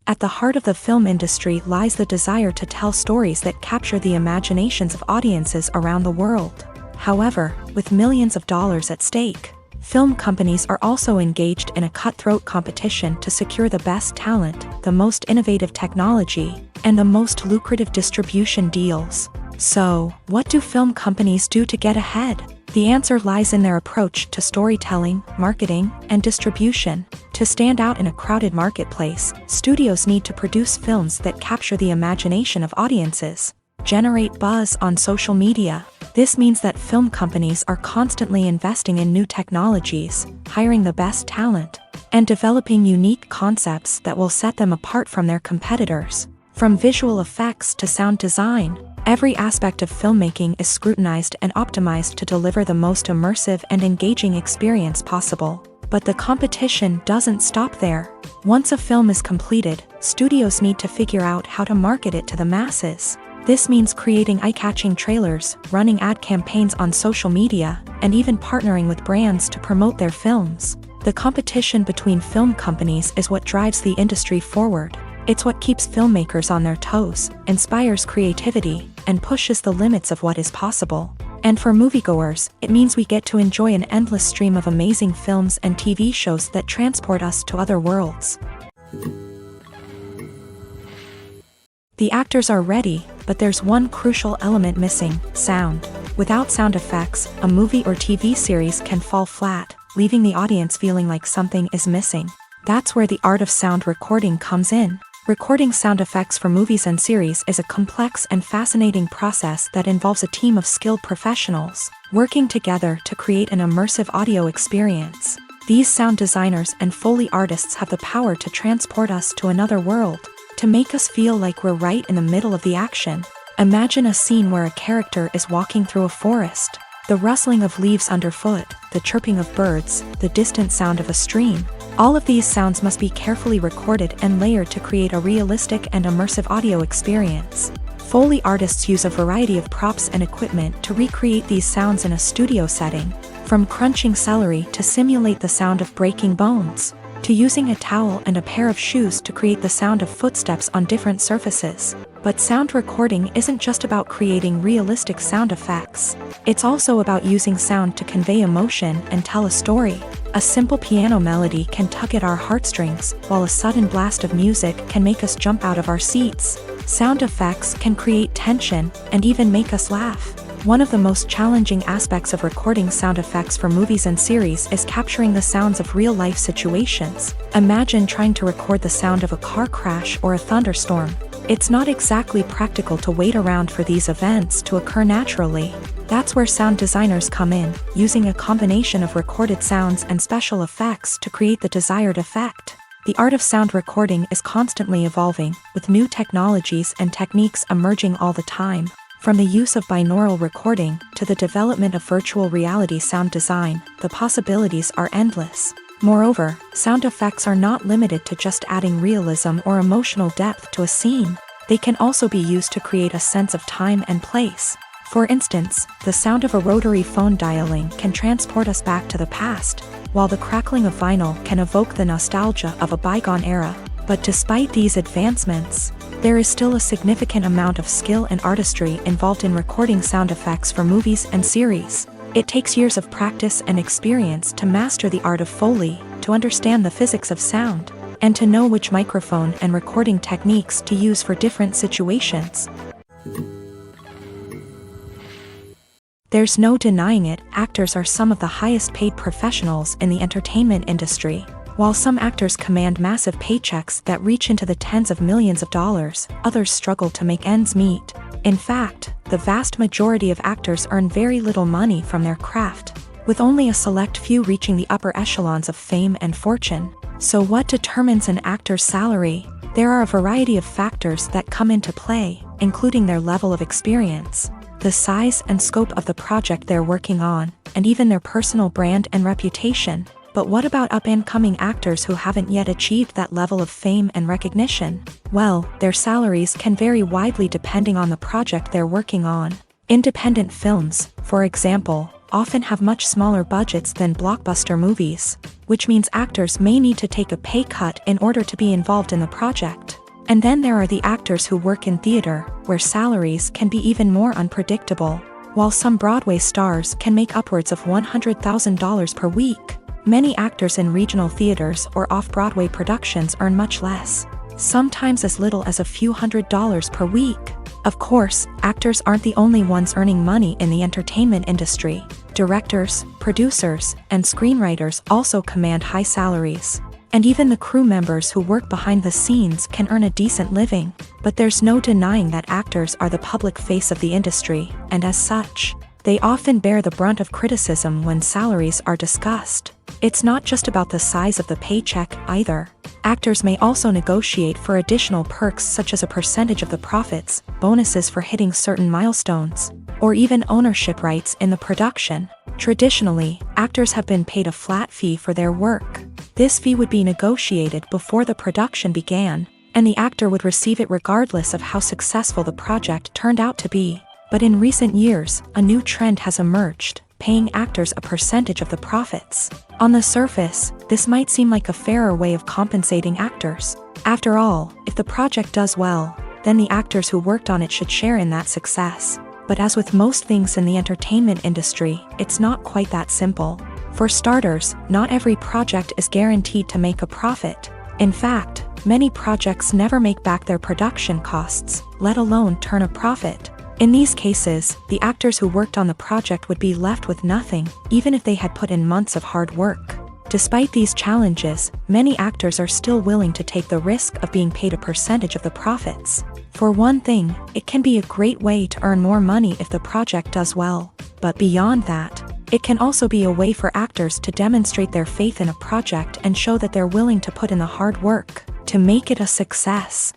[SPEAKER 1] At the heart of the film industry lies the desire to tell stories that capture the imaginations of audiences around the world. However, with millions of dollars at stake, film companies are also engaged in a cutthroat competition to secure the best talent, the most innovative technology, and the most lucrative distribution deals. So, what do film companies do to get ahead? The answer lies in their approach to storytelling, marketing, and distribution. To stand out in a crowded marketplace, studios need to produce films that capture the imagination of audiences, generate buzz on social media. This means that film companies are constantly investing in new technologies, hiring the best talent, and developing unique concepts that will set them apart from their competitors. From visual effects to sound design, every aspect of filmmaking is scrutinized and optimized to deliver the most immersive and engaging experience possible. But the competition doesn't stop there. Once a film is completed, studios need to figure out how to market it to the masses. This means creating eye-catching trailers, running ad campaigns on social media, and even partnering with brands to promote their films. The competition between film companies is what drives the industry forward. It's what keeps filmmakers on their toes, inspires creativity, and pushes the limits of what is possible. And for moviegoers, it means we get to enjoy an endless stream of amazing films and TV shows that transport us to other worlds. The actors are ready, but there's one crucial element missing: sound. Without sound effects, a movie or TV series can fall flat, leaving the audience feeling like something is missing. That's where the art of sound recording comes in. Recording sound effects for movies and series is a complex and fascinating process that involves a team of skilled professionals working together to create an immersive audio experience. These sound designers and Foley artists have the power to transport us to another world, to make us feel like we're right in the middle of the action. Imagine a scene where a character is walking through a forest. The rustling of leaves underfoot, the chirping of birds, the distant sound of a stream. All of these sounds must be carefully recorded and layered to create a realistic and immersive audio experience. Foley artists use a variety of props and equipment to recreate these sounds in a studio setting, from crunching celery to simulate the sound of breaking bones, to using a towel and a pair of shoes to create the sound of footsteps on different surfaces. But sound recording isn't just about creating realistic sound effects. It's also about using sound to convey emotion and tell a story. A simple piano melody can tug at our heartstrings, while a sudden blast of music can make us jump out of our seats. Sound effects can create tension and even make us laugh. One of the most challenging aspects of recording sound effects for movies and series is capturing the sounds of real-life situations. Imagine trying to record the sound of a car crash or a thunderstorm. It's not exactly practical to wait around for these events to occur naturally. That's where sound designers come in, using a combination of recorded sounds and special effects to create the desired effect. The art of sound recording is constantly evolving, with new technologies and techniques emerging all the time. From the use of binaural recording to the development of virtual reality sound design, the possibilities are endless. Moreover, sound effects are not limited to just adding realism or emotional depth to a scene. They can also be used to create a sense of time and place. For instance, the sound of a rotary phone dialing can transport us back to the past, while the crackling of vinyl can evoke the nostalgia of a bygone era. But despite these advancements, there is still a significant amount of skill and artistry involved in recording sound effects for movies and series. It takes years of practice and experience to master the art of Foley, to understand the physics of sound, and to know which microphone and recording techniques to use for different situations. There's no denying it, actors are some of the highest paid professionals in the entertainment industry. While some actors command massive paychecks that reach into the tens of millions of dollars, others struggle to make ends meet. In fact, the vast majority of actors earn very little money from their craft, with only a select few reaching the upper echelons of fame and fortune. So what determines an actor's salary? There are a variety of factors that come into play, including their level of experience, the size and scope of the project they're working on, and even their personal brand and reputation. But what about up-and-coming actors who haven't yet achieved that level of fame and recognition? Well, their salaries can vary widely depending on the project they're working on. Independent films, for example, often have much smaller budgets than blockbuster movies, which means actors may need to take a pay cut in order to be involved in the project. And then there are the actors who work in theater, where salaries can be even more unpredictable. While some Broadway stars can make upwards of $100,000 per week, many actors in regional theaters or off-Broadway productions earn much less, sometimes as little as a few $100s per week. Of course, actors aren't the only ones earning money in the entertainment industry. Directors, producers, and screenwriters also command high salaries. And even the crew members who work behind the scenes can earn a decent living. But there's no denying that actors are the public face of the industry, and as such, they often bear the brunt of criticism when salaries are discussed. It's not just about the size of the paycheck, either. Actors may also negotiate for additional perks such as a percentage of the profits, bonuses for hitting certain milestones, or even ownership rights in the production. Traditionally, actors have been paid a flat fee for their work. This fee would be negotiated before the production began, and the actor would receive it regardless of how successful the project turned out to be. But in recent years, a new trend has emerged, paying actors a percentage of the profits. On the surface, this might seem like a fairer way of compensating actors. After all, if the project does well, then the actors who worked on it should share in that success. But as with most things in the entertainment industry, it's not quite that simple. For starters, not every project is guaranteed to make a profit. In fact, many projects never make back their production costs, let alone turn a profit. In these cases, the actors who worked on the project would be left with nothing, even if they had put in months of hard work. Despite these challenges, many actors are still willing to take the risk of being paid a percentage of the profits. For one thing, it can be a great way to earn more money if the project does well. But beyond that, it can also be a way for actors to demonstrate their faith in a project and show that they're willing to put in the hard work to make it a success.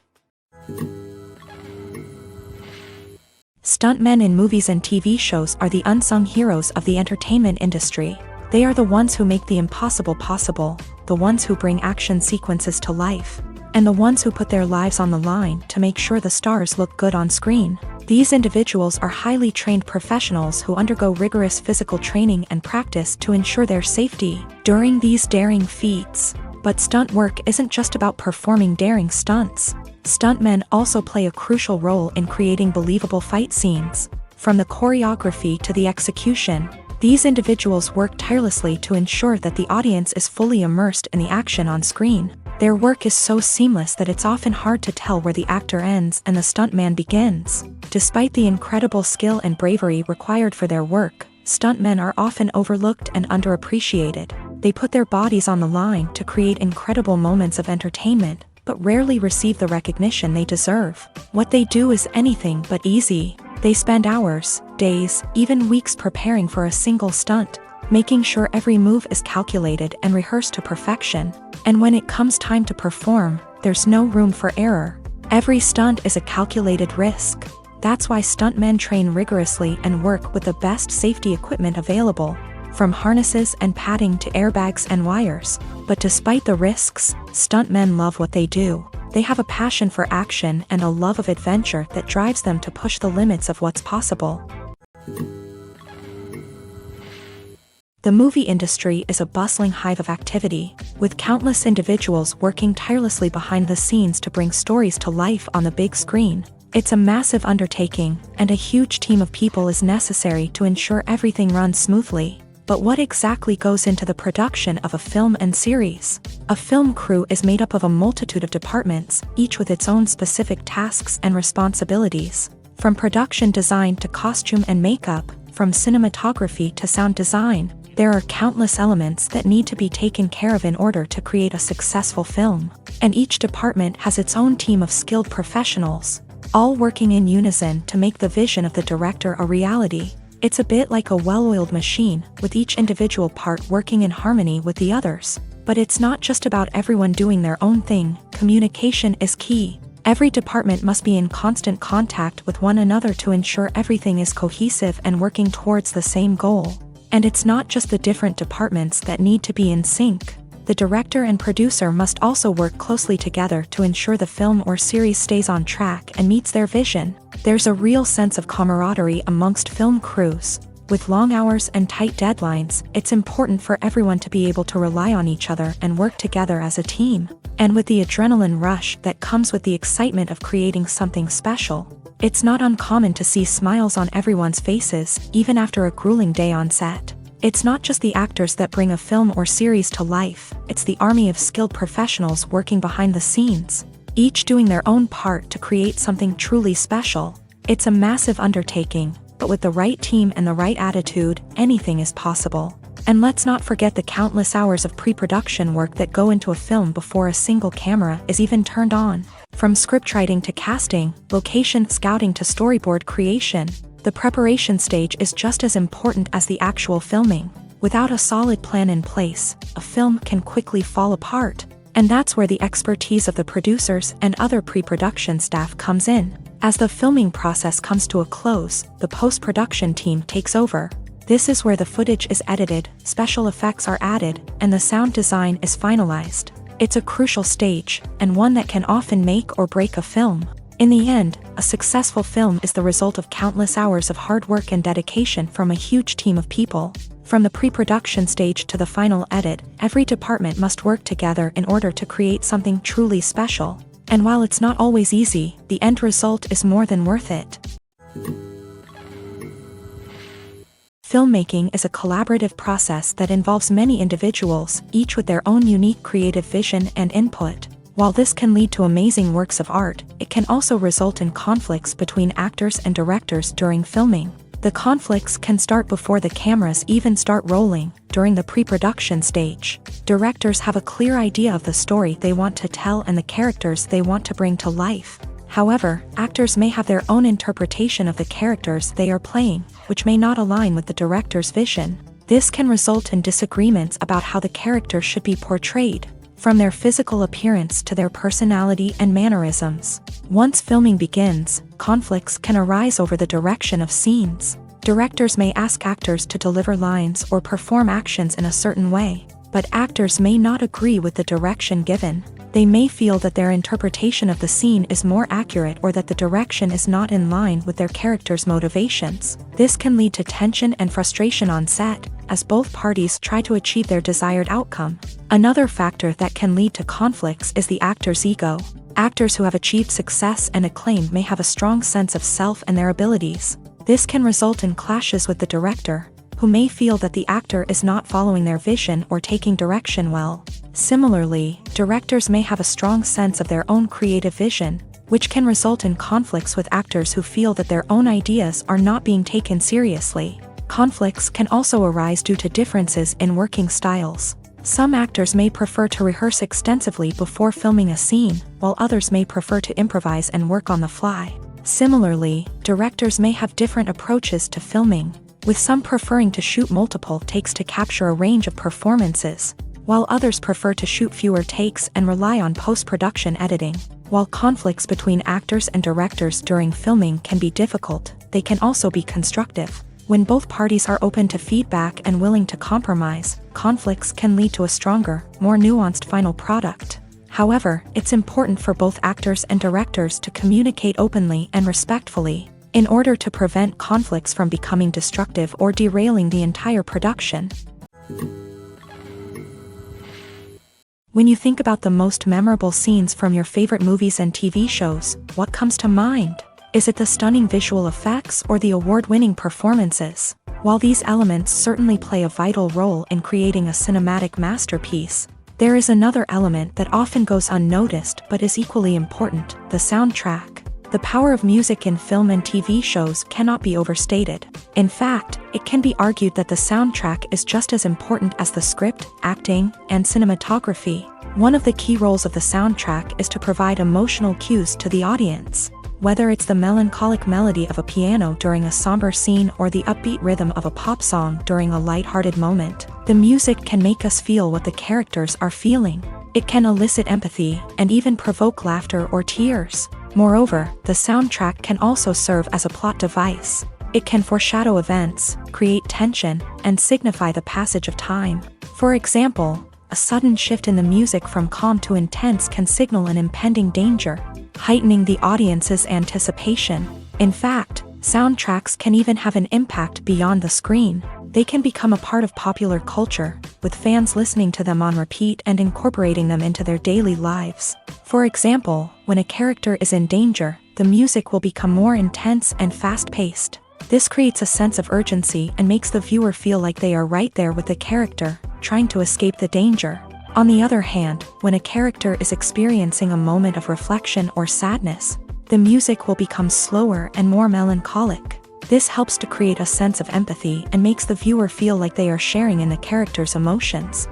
[SPEAKER 1] Stuntmen in movies and TV shows are the unsung heroes of the entertainment industry. They are the ones who make the impossible possible, the ones who bring action sequences to life, and the ones who put their lives on the line to make sure the stars look good on screen. These individuals are highly trained professionals who undergo rigorous physical training and practice to ensure their safety during these daring feats. But stunt work isn't just about performing daring stunts. Stuntmen also play a crucial role in creating believable fight scenes. From the choreography to the execution, these individuals work tirelessly to ensure that the audience is fully immersed in the action on screen. Their work is so seamless that it's often hard to tell where the actor ends and the stuntman begins. Despite the incredible skill and bravery required for their work, stuntmen are often overlooked and underappreciated. They put their bodies on the line to create incredible moments of entertainment, but rarely receive the recognition they deserve. What they do is anything but easy. They spend hours, days, even weeks preparing for a single stunt, making sure every move is calculated and rehearsed to perfection. And when it comes time to perform, there's no room for error. Every stunt is a calculated risk. That's why stuntmen train rigorously and work with the best safety equipment available, from harnesses and padding to airbags and wires. But despite the risks, stuntmen love what they do. They have a passion for action and a love of adventure that drives them to push the limits of what's possible. The movie industry is a bustling hive of activity, with countless individuals working tirelessly behind the scenes to bring stories to life on the big screen. It's a massive undertaking, and a huge team of people is necessary to ensure everything runs smoothly. But what exactly goes into the production of a film and series? A film crew is made up of a multitude of departments, each with its own specific tasks and responsibilities. From production design to costume and makeup, from cinematography to sound design, there are countless elements that need to be taken care of in order to create a successful film. And each department has its own team of skilled professionals, all working in unison to make the vision of the director a reality. It's a bit like a well-oiled machine, with each individual part working in harmony with the others. But it's not just about everyone doing their own thing. Communication is key. Every department must be in constant contact with one another to ensure everything is cohesive and working towards the same goal. And it's not just the different departments that need to be in sync. The director and producer must also work closely together to ensure the film or series stays on track and meets their vision. There's a real sense of camaraderie amongst film crews. With long hours and tight deadlines, it's important for everyone to be able to rely on each other and work together as a team. And with the adrenaline rush that comes with the excitement of creating something special, it's not uncommon to see smiles on everyone's faces, even after a grueling day on set. It's not just the actors that bring a film or series to life, it's the army of skilled professionals working behind the scenes, each doing their own part to create something truly special. It's a massive undertaking, but with the right team and the right attitude, anything is possible. And let's not forget the countless hours of pre-production work that go into a film before a single camera is even turned on. From scriptwriting to casting, location scouting to storyboard creation, the preparation stage is just as important as the actual filming. Without a solid plan in place, a film can quickly fall apart. And that's where the expertise of the producers and other pre-production staff comes in. As the filming process comes to a close, the post-production team takes over. This is where the footage is edited, special effects are added, and the sound design is finalized. It's a crucial stage, and one that can often make or break a film. In the end, a successful film is the result of countless hours of hard work and dedication from a huge team of people. From the pre-production stage to the final edit, every department must work together in order to create something truly special. And while it's not always easy, the end result is more than worth it. Filmmaking is a collaborative process that involves many individuals, each with their own unique creative vision and input. While this can lead to amazing works of art, it can also result in conflicts between actors and directors during filming. The conflicts can start before the cameras even start rolling, during the pre-production stage. Directors have a clear idea of the story they want to tell and the characters they want to bring to life. However, actors may have their own interpretation of the characters they are playing, which may not align with the director's vision. This can result in disagreements about how the character should be portrayed, from their physical appearance to their personality and mannerisms. Once filming begins, conflicts can arise over the direction of scenes. Directors may ask actors to deliver lines or perform actions in a certain way, but actors may not agree with the direction given. They may feel that their interpretation of the scene is more accurate or that the direction is not in line with their character's motivations. This can lead to tension and frustration on set, as both parties try to achieve their desired outcome. Another factor that can lead to conflicts is the actor's ego. Actors who have achieved success and acclaim may have a strong sense of self and their abilities. This can result in clashes with the director, who may feel that the actor is not following their vision or taking direction well. Similarly, directors may have a strong sense of their own creative vision, which can result in conflicts with actors who feel that their own ideas are not being taken seriously. Conflicts can also arise due to differences in working styles. Some actors may prefer to rehearse extensively before filming a scene, while others may prefer to improvise and work on the fly. Similarly, directors may have different approaches to filming, with some preferring to shoot multiple takes to capture a range of performances, while others prefer to shoot fewer takes and rely on post-production editing. While conflicts between actors and directors during filming can be difficult, they can also be constructive. When both parties are open to feedback and willing to compromise, conflicts can lead to a stronger, more nuanced final product. However, it's important for both actors and directors to communicate openly and respectfully, in order to prevent conflicts from becoming destructive or derailing the entire production. When you think about the most memorable scenes from your favorite movies and TV shows, what comes to mind? Is it the stunning visual effects or the award-winning performances? While these elements certainly play a vital role in creating a cinematic masterpiece, there is another element that often goes unnoticed but is equally important: the soundtrack. The power of music in film and TV shows cannot be overstated. In fact, it can be argued that the soundtrack is just as important as the script, acting, and cinematography. One of the key roles of the soundtrack is to provide emotional cues to the audience. Whether it's the melancholic melody of a piano during a somber scene or the upbeat rhythm of a pop song during a lighthearted moment, the music can make us feel what the characters are feeling. It can elicit empathy and even provoke laughter or tears. Moreover, the soundtrack can also serve as a plot device. It can foreshadow events, create tension, and signify the passage of time. For example, a sudden shift in the music from calm to intense can signal an impending danger, heightening the audience's anticipation. In fact, soundtracks can even have an impact beyond the screen. They can become a part of popular culture, with fans listening to them on repeat and incorporating them into their daily lives. For example, when a character is in danger, the music will become more intense and fast-paced. This creates a sense of urgency and makes the viewer feel like they are right there with the character, trying to escape the danger. On the other hand, when a character is experiencing a moment of reflection or sadness, the music will become slower and more melancholic. This helps to create a sense of empathy and makes the viewer feel like they are sharing in the character's emotions.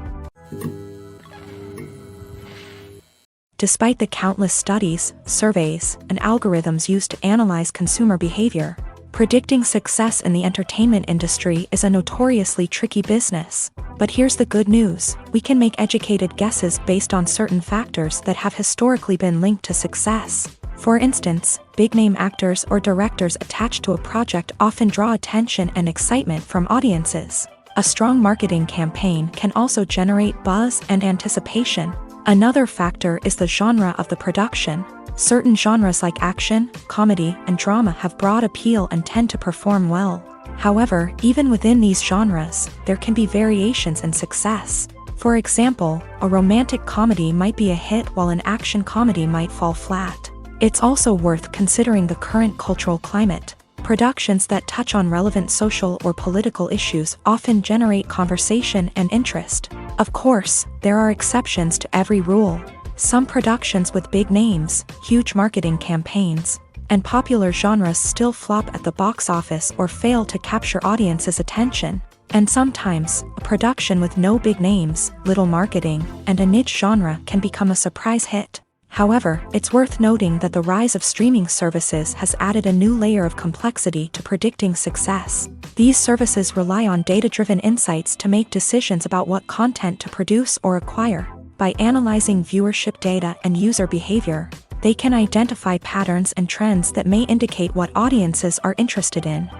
[SPEAKER 1] Despite the countless studies, surveys, and algorithms used to analyze consumer behavior, predicting success in the entertainment industry is a notoriously tricky business. But here's the good news: we can make educated guesses based on certain factors that have historically been linked to success. For instance, big-name actors or directors attached to a project often draw attention and excitement from audiences. A strong marketing campaign can also generate buzz and anticipation. Another factor is the genre of the production. Certain genres like action, comedy, and drama have broad appeal and tend to perform well. However, even within these genres, there can be variations in success. For example, a romantic comedy might be a hit while an action comedy might fall flat. It's also worth considering the current cultural climate. Productions that touch on relevant social or political issues often generate conversation and interest. Of course, there are exceptions to every rule. Some productions with big names, huge marketing campaigns, and popular genres still flop at the box office or fail to capture audiences' attention. And sometimes, a production with no big names, little marketing, and a niche genre can become a surprise hit. However, it's worth noting that the rise of streaming services has added a new layer of complexity to predicting success. These services rely on data-driven insights to make decisions about what content to produce or acquire. By analyzing viewership data and user behavior, they can identify patterns and trends that may indicate what audiences are interested in.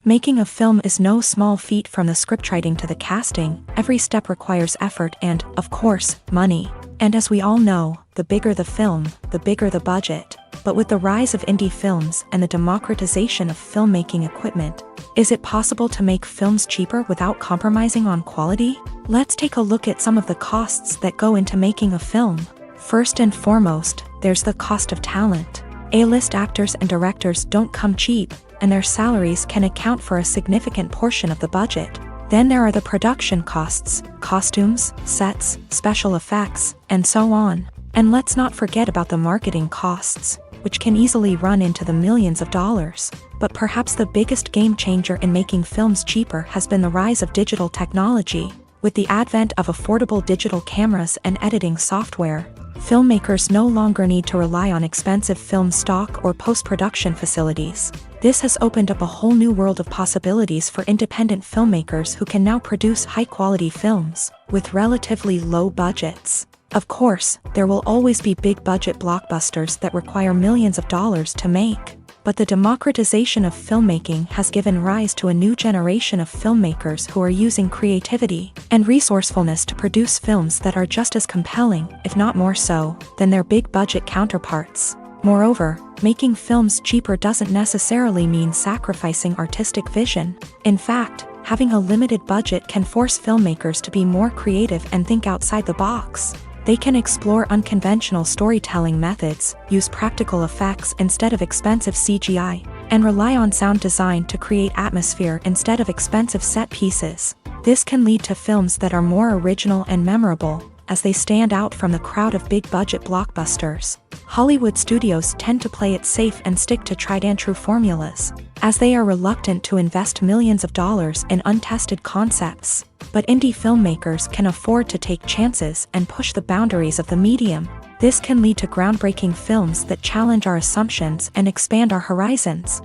[SPEAKER 1] Making a film is no small feat. From the scriptwriting to the casting, every step requires effort and, of course, money. And as we all know, the bigger the film, the bigger the budget. But with the rise of indie films and the democratization of filmmaking equipment, is it possible to make films cheaper without compromising on quality? Let's take a look at some of the costs that go into making a film. First and foremost, there's the cost of talent. A-list actors and directors don't come cheap, and their salaries can account for a significant portion of the budget. Then there are the production costs, costumes, sets, special effects, and so on. And let's not forget about the marketing costs, which can easily run into the millions of dollars. But perhaps the biggest game changer in making films cheaper has been the rise of digital technology. With the advent of affordable digital cameras and editing software, filmmakers no longer need to rely on expensive film stock or post-production facilities. This has opened up a whole new world of possibilities for independent filmmakers who can now produce high-quality films with relatively low budgets. Of course, there will always be big-budget blockbusters that require millions of dollars to make. But the democratization of filmmaking has given rise to a new generation of filmmakers who are using creativity and resourcefulness to produce films that are just as compelling, if not more so, than their big-budget counterparts. Moreover, making films cheaper doesn't necessarily mean sacrificing artistic vision. In fact, having a limited budget can force filmmakers to be more creative and think outside the box. They can explore unconventional storytelling methods, use practical effects instead of expensive CGI, and rely on sound design to create atmosphere instead of expensive set pieces. This can lead to films that are more original and memorable, as they stand out from the crowd of big-budget blockbusters. Hollywood studios tend to play it safe and stick to tried-and-true formulas, as they are reluctant to invest millions of dollars in untested concepts. But indie filmmakers can afford to take chances and push the boundaries of the medium. This can lead to groundbreaking films that challenge our assumptions and expand our horizons.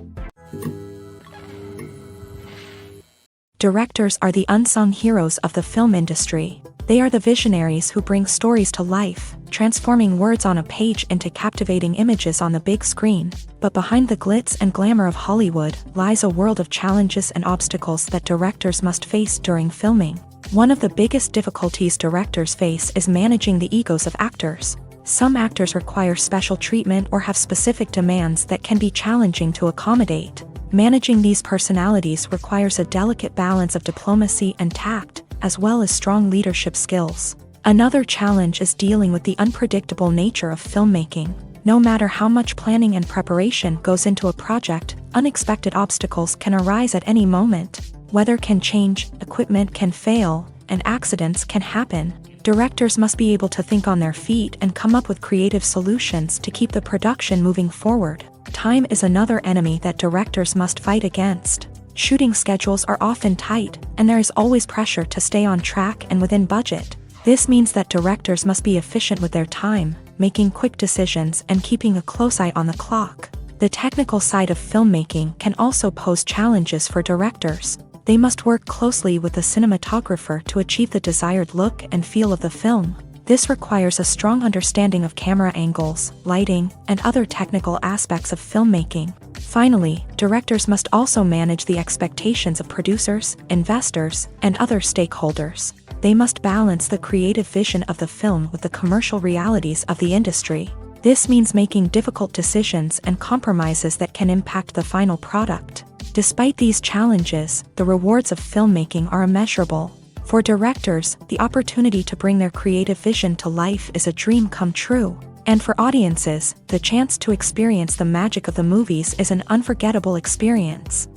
[SPEAKER 1] Directors are the unsung heroes of the film industry. They are the visionaries who bring stories to life, transforming words on a page into captivating images on the big screen. But behind the glitz and glamour of Hollywood lies a world of challenges and obstacles that directors must face during filming. One of the biggest difficulties directors face is managing the egos of actors. Some actors require special treatment or have specific demands that can be challenging to accommodate. Managing these personalities requires a delicate balance of diplomacy and tact, as well as strong leadership skills. Another challenge is dealing with the unpredictable nature of filmmaking. No matter how much planning and preparation goes into a project, unexpected obstacles can arise at any moment. Weather can change, equipment can fail, and accidents can happen. Directors must be able to think on their feet and come up with creative solutions to keep the production moving forward. Time is another enemy that directors must fight against. Shooting schedules are often tight, and there is always pressure to stay on track and within budget. This means that directors must be efficient with their time, making quick decisions and keeping a close eye on the clock. The technical side of filmmaking can also pose challenges for directors. They must work closely with the cinematographer to achieve the desired look and feel of the film. This requires a strong understanding of camera angles, lighting, and other technical aspects of filmmaking. Finally, directors must also manage the expectations of producers, investors, and other stakeholders. They must balance the creative vision of the film with the commercial realities of the industry. This means making difficult decisions and compromises that can impact the final product. Despite these challenges, the rewards of filmmaking are immeasurable. For directors, the opportunity to bring their creative vision to life is a dream come true. And for audiences, the chance to experience the magic of the movies is an unforgettable experience.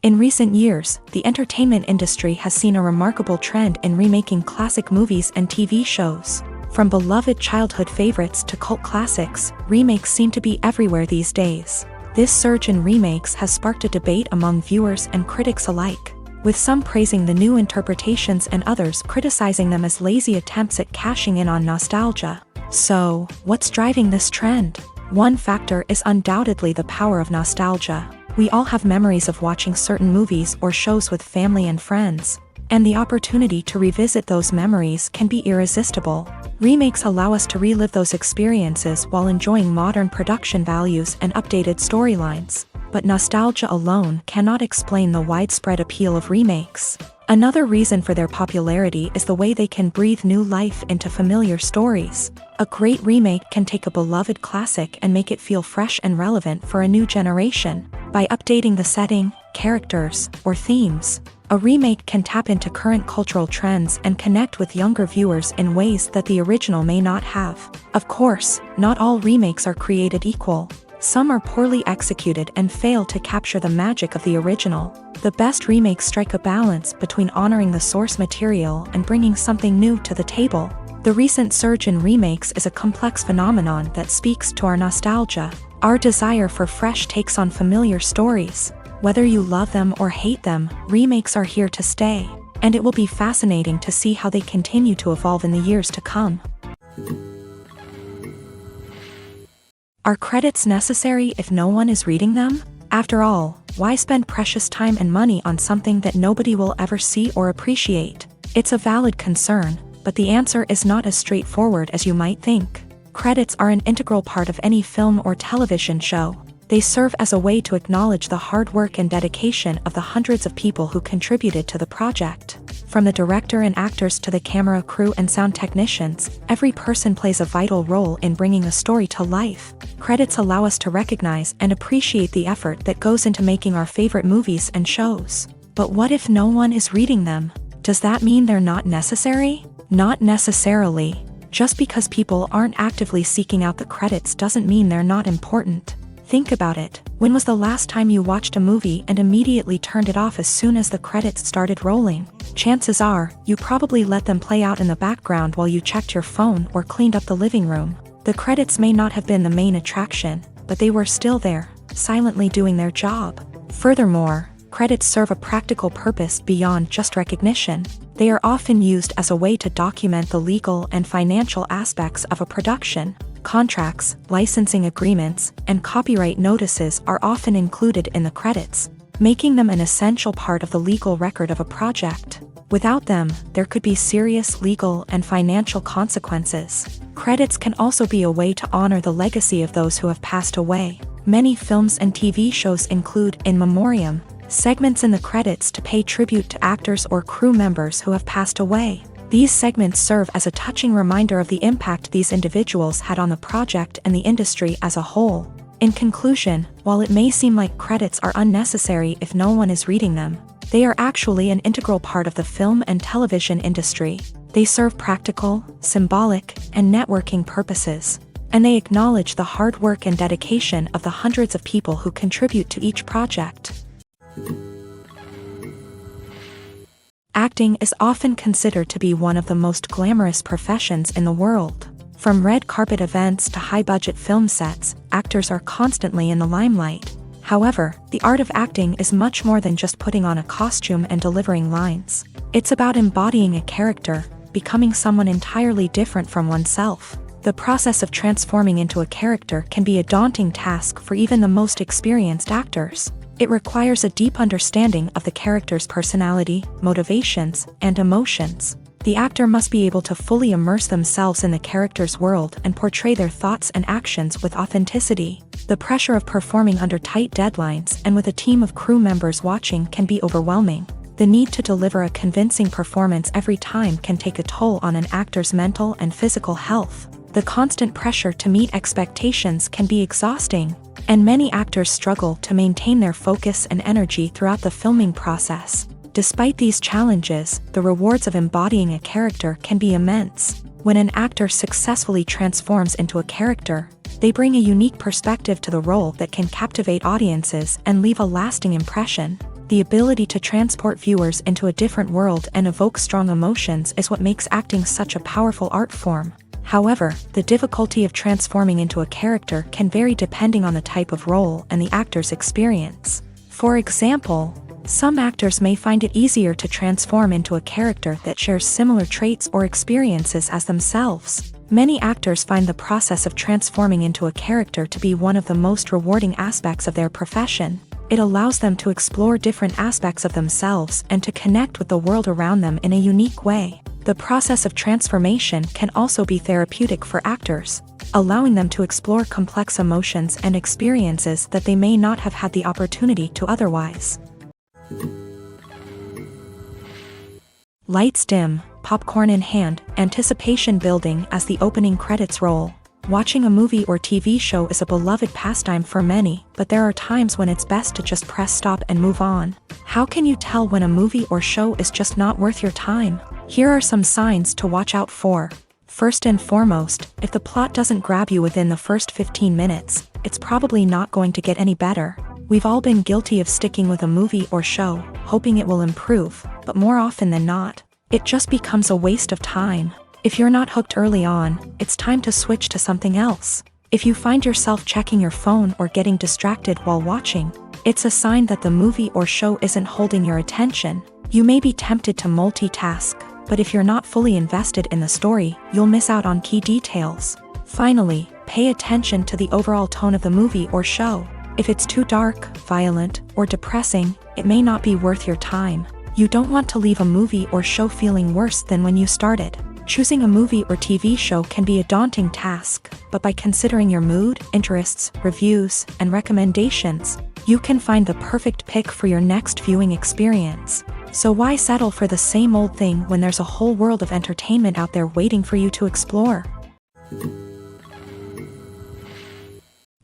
[SPEAKER 1] In recent years, the entertainment industry has seen a remarkable trend in remaking classic movies and TV shows. From beloved childhood favorites to cult classics, remakes seem to be everywhere these days. This surge in remakes has sparked a debate among viewers and critics alike, with some praising the new interpretations and others criticizing them as lazy attempts at cashing in on nostalgia. So, what's driving this trend? One factor is undoubtedly the power of nostalgia. We all have memories of watching certain movies or shows with family and friends, and the opportunity to revisit those memories can be irresistible. Remakes allow us to relive those experiences while enjoying modern production values and updated storylines. But nostalgia alone cannot explain the widespread appeal of remakes. Another reason for their popularity is the way they can breathe new life into familiar stories. A great remake can take a beloved classic and make it feel fresh and relevant for a new generation. By updating the setting, characters, or themes, a remake can tap into current cultural trends and connect with younger viewers in ways that the original may not have. Of course, not all remakes are created equal. Some are poorly executed and fail to capture the magic of the original. The best remakes strike a balance between honoring the source material and bringing something new to the table. The recent surge in remakes is a complex phenomenon that speaks to our nostalgia, our desire for fresh takes on familiar stories. Whether you love them or hate them, remakes are here to stay, and it will be fascinating to see how they continue to evolve in the years to come. Are credits necessary if no one is reading them? After all, why spend precious time and money on something that nobody will ever see or appreciate? It's a valid concern, but the answer is not as straightforward as you might think. Credits are an integral part of any film or television show. They serve as a way to acknowledge the hard work and dedication of the hundreds of people who contributed to the project. From the director and actors to the camera crew and sound technicians, every person plays a vital role in bringing a story to life. Credits allow us to recognize and appreciate the effort that goes into making our favorite movies and shows. But what if no one is reading them? Does that mean they're not necessary? Not necessarily. Just because people aren't actively seeking out the credits doesn't mean they're not important. Think about it. When was the last time you watched a movie and immediately turned it off as soon as the credits started rolling? Chances are, you probably let them play out in the background while you checked your phone or cleaned up the living room. The credits may not have been the main attraction, but they were still there, silently doing their job. Furthermore, credits serve a practical purpose beyond just recognition. They are often used as a way to document the legal and financial aspects of a production. Contracts, licensing agreements, and copyright notices are often included in the credits, making them an essential part of the legal record of a project. Without them, there could be serious legal and financial consequences. Credits can also be a way to honor the legacy of those who have passed away. Many films and TV shows include in memoriam segments in the credits to pay tribute to actors or crew members who have passed away. These segments serve as a touching reminder of the impact these individuals had on the project and the industry as a whole. In conclusion, while it may seem like credits are unnecessary if no one is reading them, they are actually an integral part of the film and television industry. They serve practical, symbolic, and networking purposes, and they acknowledge the hard work and dedication of the hundreds of people who contribute to each project. Acting is often considered to be one of the most glamorous professions in the world. From red carpet events to high-budget film sets, actors are constantly in the limelight. However, the art of acting is much more than just putting on a costume and delivering lines. It's about embodying a character, becoming someone entirely different from oneself. The process of transforming into a character can be a daunting task for even the most experienced actors. It requires a deep understanding of the character's personality, motivations, and emotions. The actor must be able to fully immerse themselves in the character's world and portray their thoughts and actions with authenticity. The pressure of performing under tight deadlines and with a team of crew members watching can be overwhelming. The need to deliver a convincing performance every time can take a toll on an actor's mental and physical health. The constant pressure to meet expectations can be exhausting, and many actors struggle to maintain their focus and energy throughout the filming process. Despite these challenges, the rewards of embodying a character can be immense. When an actor successfully transforms into a character, they bring a unique perspective to the role that can captivate audiences and leave a lasting impression. The ability to transport viewers into a different world and evoke strong emotions is what makes acting such a powerful art form. However, the difficulty of transforming into a character can vary depending on the type of role and the actor's experience. For example, some actors may find it easier to transform into a character that shares similar traits or experiences as themselves. Many actors find the process of transforming into a character to be one of the most rewarding aspects of their profession. It allows them to explore different aspects of themselves and to connect with the world around them in a unique way. The process of transformation can also be therapeutic for actors, allowing them to explore complex emotions and experiences that they may not have had the opportunity to otherwise. Lights dim, popcorn in hand, anticipation building as the opening credits roll. Watching a movie or TV show is a beloved pastime for many, but there are times when it's best to just press stop and move on. How can you tell when a movie or show is just not worth your time? Here are some signs to watch out for. First and foremost, if the plot doesn't grab you within the first 15 minutes, it's probably not going to get any better. We've all been guilty of sticking with a movie or show, hoping it will improve, but more often than not, it just becomes a waste of time. If you're not hooked early on, it's time to switch to something else. If you find yourself checking your phone or getting distracted while watching, it's a sign that the movie or show isn't holding your attention. You may be tempted to multitask, but if you're not fully invested in the story, you'll miss out on key details. Finally, pay attention to the overall tone of the movie or show. If it's too dark, violent, or depressing, it may not be worth your time. You don't want to leave a movie or show feeling worse than when you started. Choosing a movie or TV show can be a daunting task, but by considering your mood, interests, reviews, and recommendations, you can find the perfect pick for your next viewing experience. So why settle for the same old thing when there's a whole world of entertainment out there waiting for you to explore?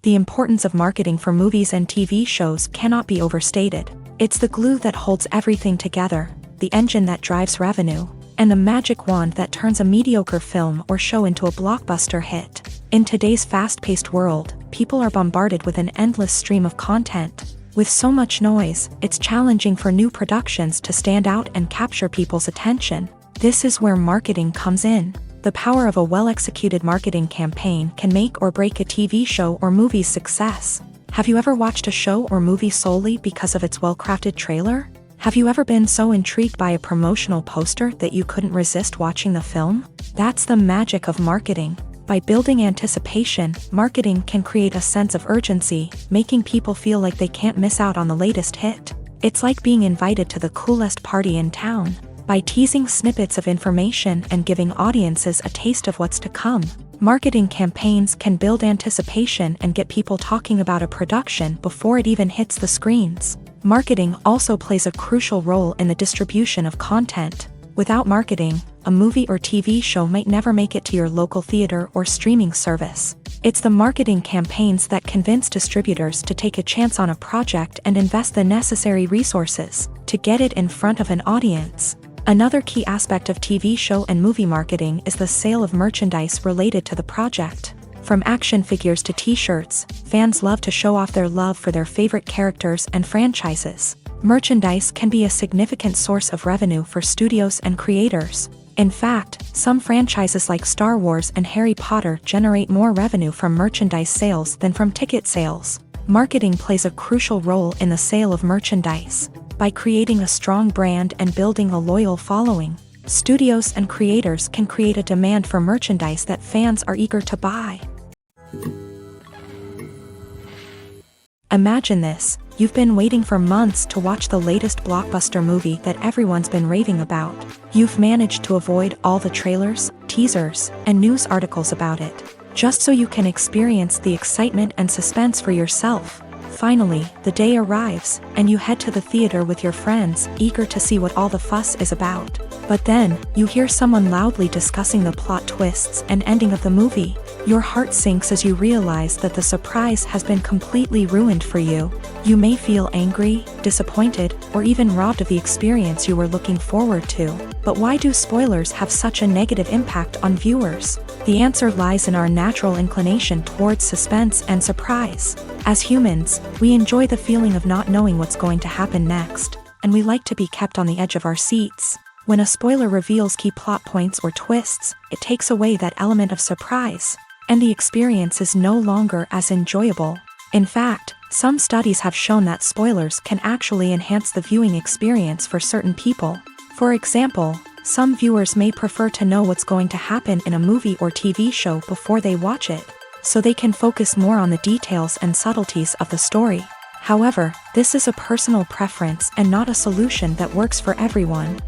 [SPEAKER 1] The importance of marketing for movies and TV shows cannot be overstated. It's the glue that holds everything together, the engine that drives revenue, and the magic wand that turns a mediocre film or show into a blockbuster hit. In today's fast-paced world, people are bombarded with an endless stream of content. With so much noise, it's challenging for new productions to stand out and capture people's attention. This is where marketing comes in. The power of a well-executed marketing campaign can make or break a TV show or movie's success. Have you ever watched a show or movie solely because of its well-crafted trailer? Have you ever been so intrigued by a promotional poster that you couldn't resist watching the film? That's the magic of marketing. By building anticipation, marketing can create a sense of urgency, making people feel like they can't miss out on the latest hit. It's like being invited to the coolest party in town. By teasing snippets of information and giving audiences a taste of what's to come, marketing campaigns can build anticipation and get people talking about a production before it even hits the screens. Marketing also plays a crucial role in the distribution of content. Without marketing, a movie or TV show might never make it to your local theater or streaming service. It's the marketing campaigns that convince distributors to take a chance on a project and invest the necessary resources to get it in front of an audience. Another key aspect of TV show and movie marketing is the sale of merchandise related to the project. From action figures to t-shirts, fans love to show off their love for their favorite characters and franchises. Merchandise can be a significant source of revenue for studios and creators. In fact, some franchises like Star Wars and Harry Potter generate more revenue from merchandise sales than from ticket sales. Marketing plays a crucial role in the sale of merchandise. By creating a strong brand and building a loyal following, studios and creators can create a demand for merchandise that fans are eager to buy. Imagine this: you've been waiting for months to watch the latest blockbuster movie that everyone's been raving about. You've managed to avoid all the trailers, teasers, and news articles about it, just so you can experience the excitement and suspense for yourself. Finally, the day arrives, and you head to the theater with your friends, eager to see what all the fuss is about. But then, you hear someone loudly discussing the plot twists and ending of the movie. Your heart sinks as you realize that the surprise has been completely ruined for you. You may feel angry, disappointed, or even robbed of the experience you were looking forward to. But why do spoilers have such a negative impact on viewers? The answer lies in our natural inclination towards suspense and surprise. As humans, we enjoy the feeling of not knowing what's going to happen next, and we like to be kept on the edge of our seats. When a spoiler reveals key plot points or twists, it takes away that element of surprise, and the experience is no longer as enjoyable. In fact, some studies have shown that spoilers can actually enhance the viewing experience for certain people. For example, some viewers may prefer to know what's going to happen in a movie or TV show before they watch it, so they can focus more on the details and subtleties of the story. However, this is a personal preference and not a solution that works for everyone.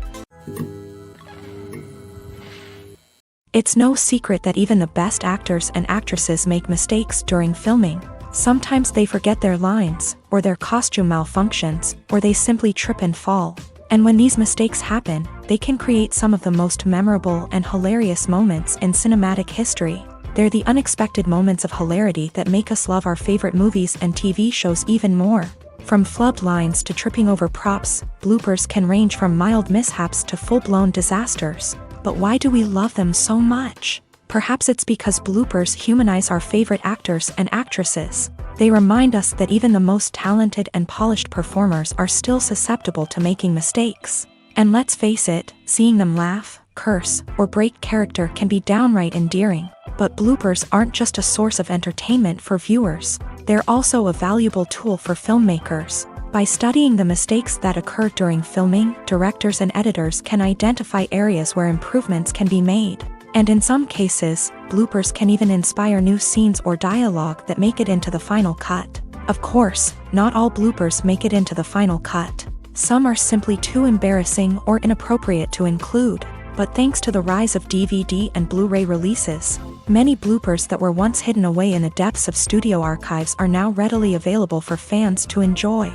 [SPEAKER 1] It's no secret that even the best actors and actresses make mistakes during filming. Sometimes they forget their lines, or their costume malfunctions, or they simply trip and fall. And when these mistakes happen, they can create some of the most memorable and hilarious moments in cinematic history. They're the unexpected moments of hilarity that make us love our favorite movies and TV shows even more. From flubbed lines to tripping over props, bloopers can range from mild mishaps to full-blown disasters. But why do we love them so much? Perhaps it's because bloopers humanize our favorite actors and actresses. They remind us that even the most talented and polished performers are still susceptible to making mistakes. And let's face it, seeing them laugh, curse, or break character can be downright endearing. But bloopers aren't just a source of entertainment for viewers. They're also a valuable tool for filmmakers. By studying the mistakes that occur during filming, directors and editors can identify areas where improvements can be made. And in some cases, bloopers can even inspire new scenes or dialogue that make it into the final cut. Of course, not all bloopers make it into the final cut. Some are simply too embarrassing or inappropriate to include. But thanks to the rise of DVD and Blu-ray releases, many bloopers that were once hidden away in the depths of studio archives are now readily available for fans to enjoy.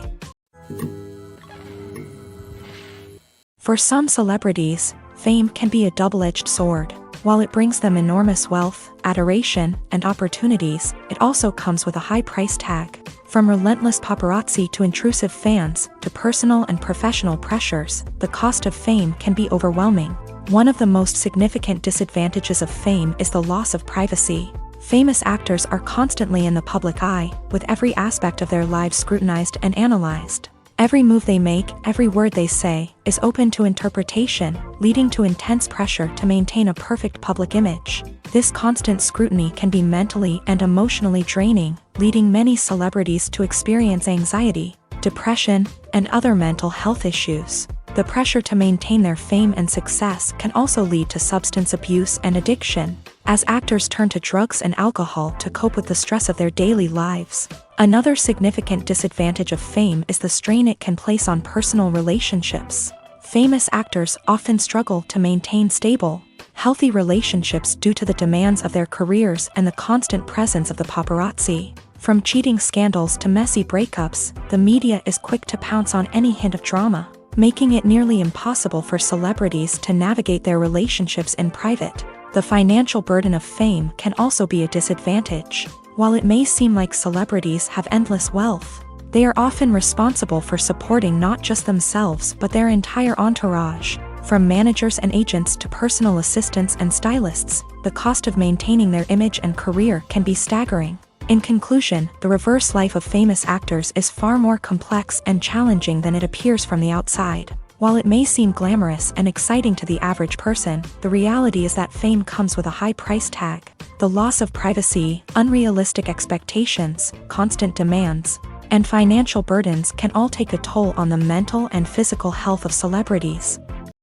[SPEAKER 1] For some celebrities, fame can be a double-edged sword. While it brings them enormous wealth, adoration, and opportunities, it also comes with a high price tag. From relentless paparazzi to intrusive fans, to personal and professional pressures, the cost of fame can be overwhelming. One of the most significant disadvantages of fame is the loss of privacy. Famous actors are constantly in the public eye, with every aspect of their lives scrutinized and analyzed. Every move they make, every word they say, is open to interpretation, leading to intense pressure to maintain a perfect public image. This constant scrutiny can be mentally and emotionally draining, leading many celebrities to experience anxiety, depression, and other mental health issues. The pressure to maintain their fame and success can also lead to substance abuse and addiction, as actors turn to drugs and alcohol to cope with the stress of their daily lives. Another significant disadvantage of fame is the strain it can place on personal relationships. Famous actors often struggle to maintain stable, healthy relationships due to the demands of their careers and the constant presence of the paparazzi. From cheating scandals to messy breakups, the media is quick to pounce on any hint of drama, making it nearly impossible for celebrities to navigate their relationships in private. The financial burden of fame can also be a disadvantage. While it may seem like celebrities have endless wealth, they are often responsible for supporting not just themselves but their entire entourage. From managers and agents to personal assistants and stylists, the cost of maintaining their image and career can be staggering. In conclusion, the reverse life of famous actors is far more complex and challenging than it appears from the outside. While it may seem glamorous and exciting to the average person, the reality is that fame comes with a high price tag. The loss of privacy, unrealistic expectations, constant demands, and financial burdens can all take a toll on the mental and physical health of celebrities.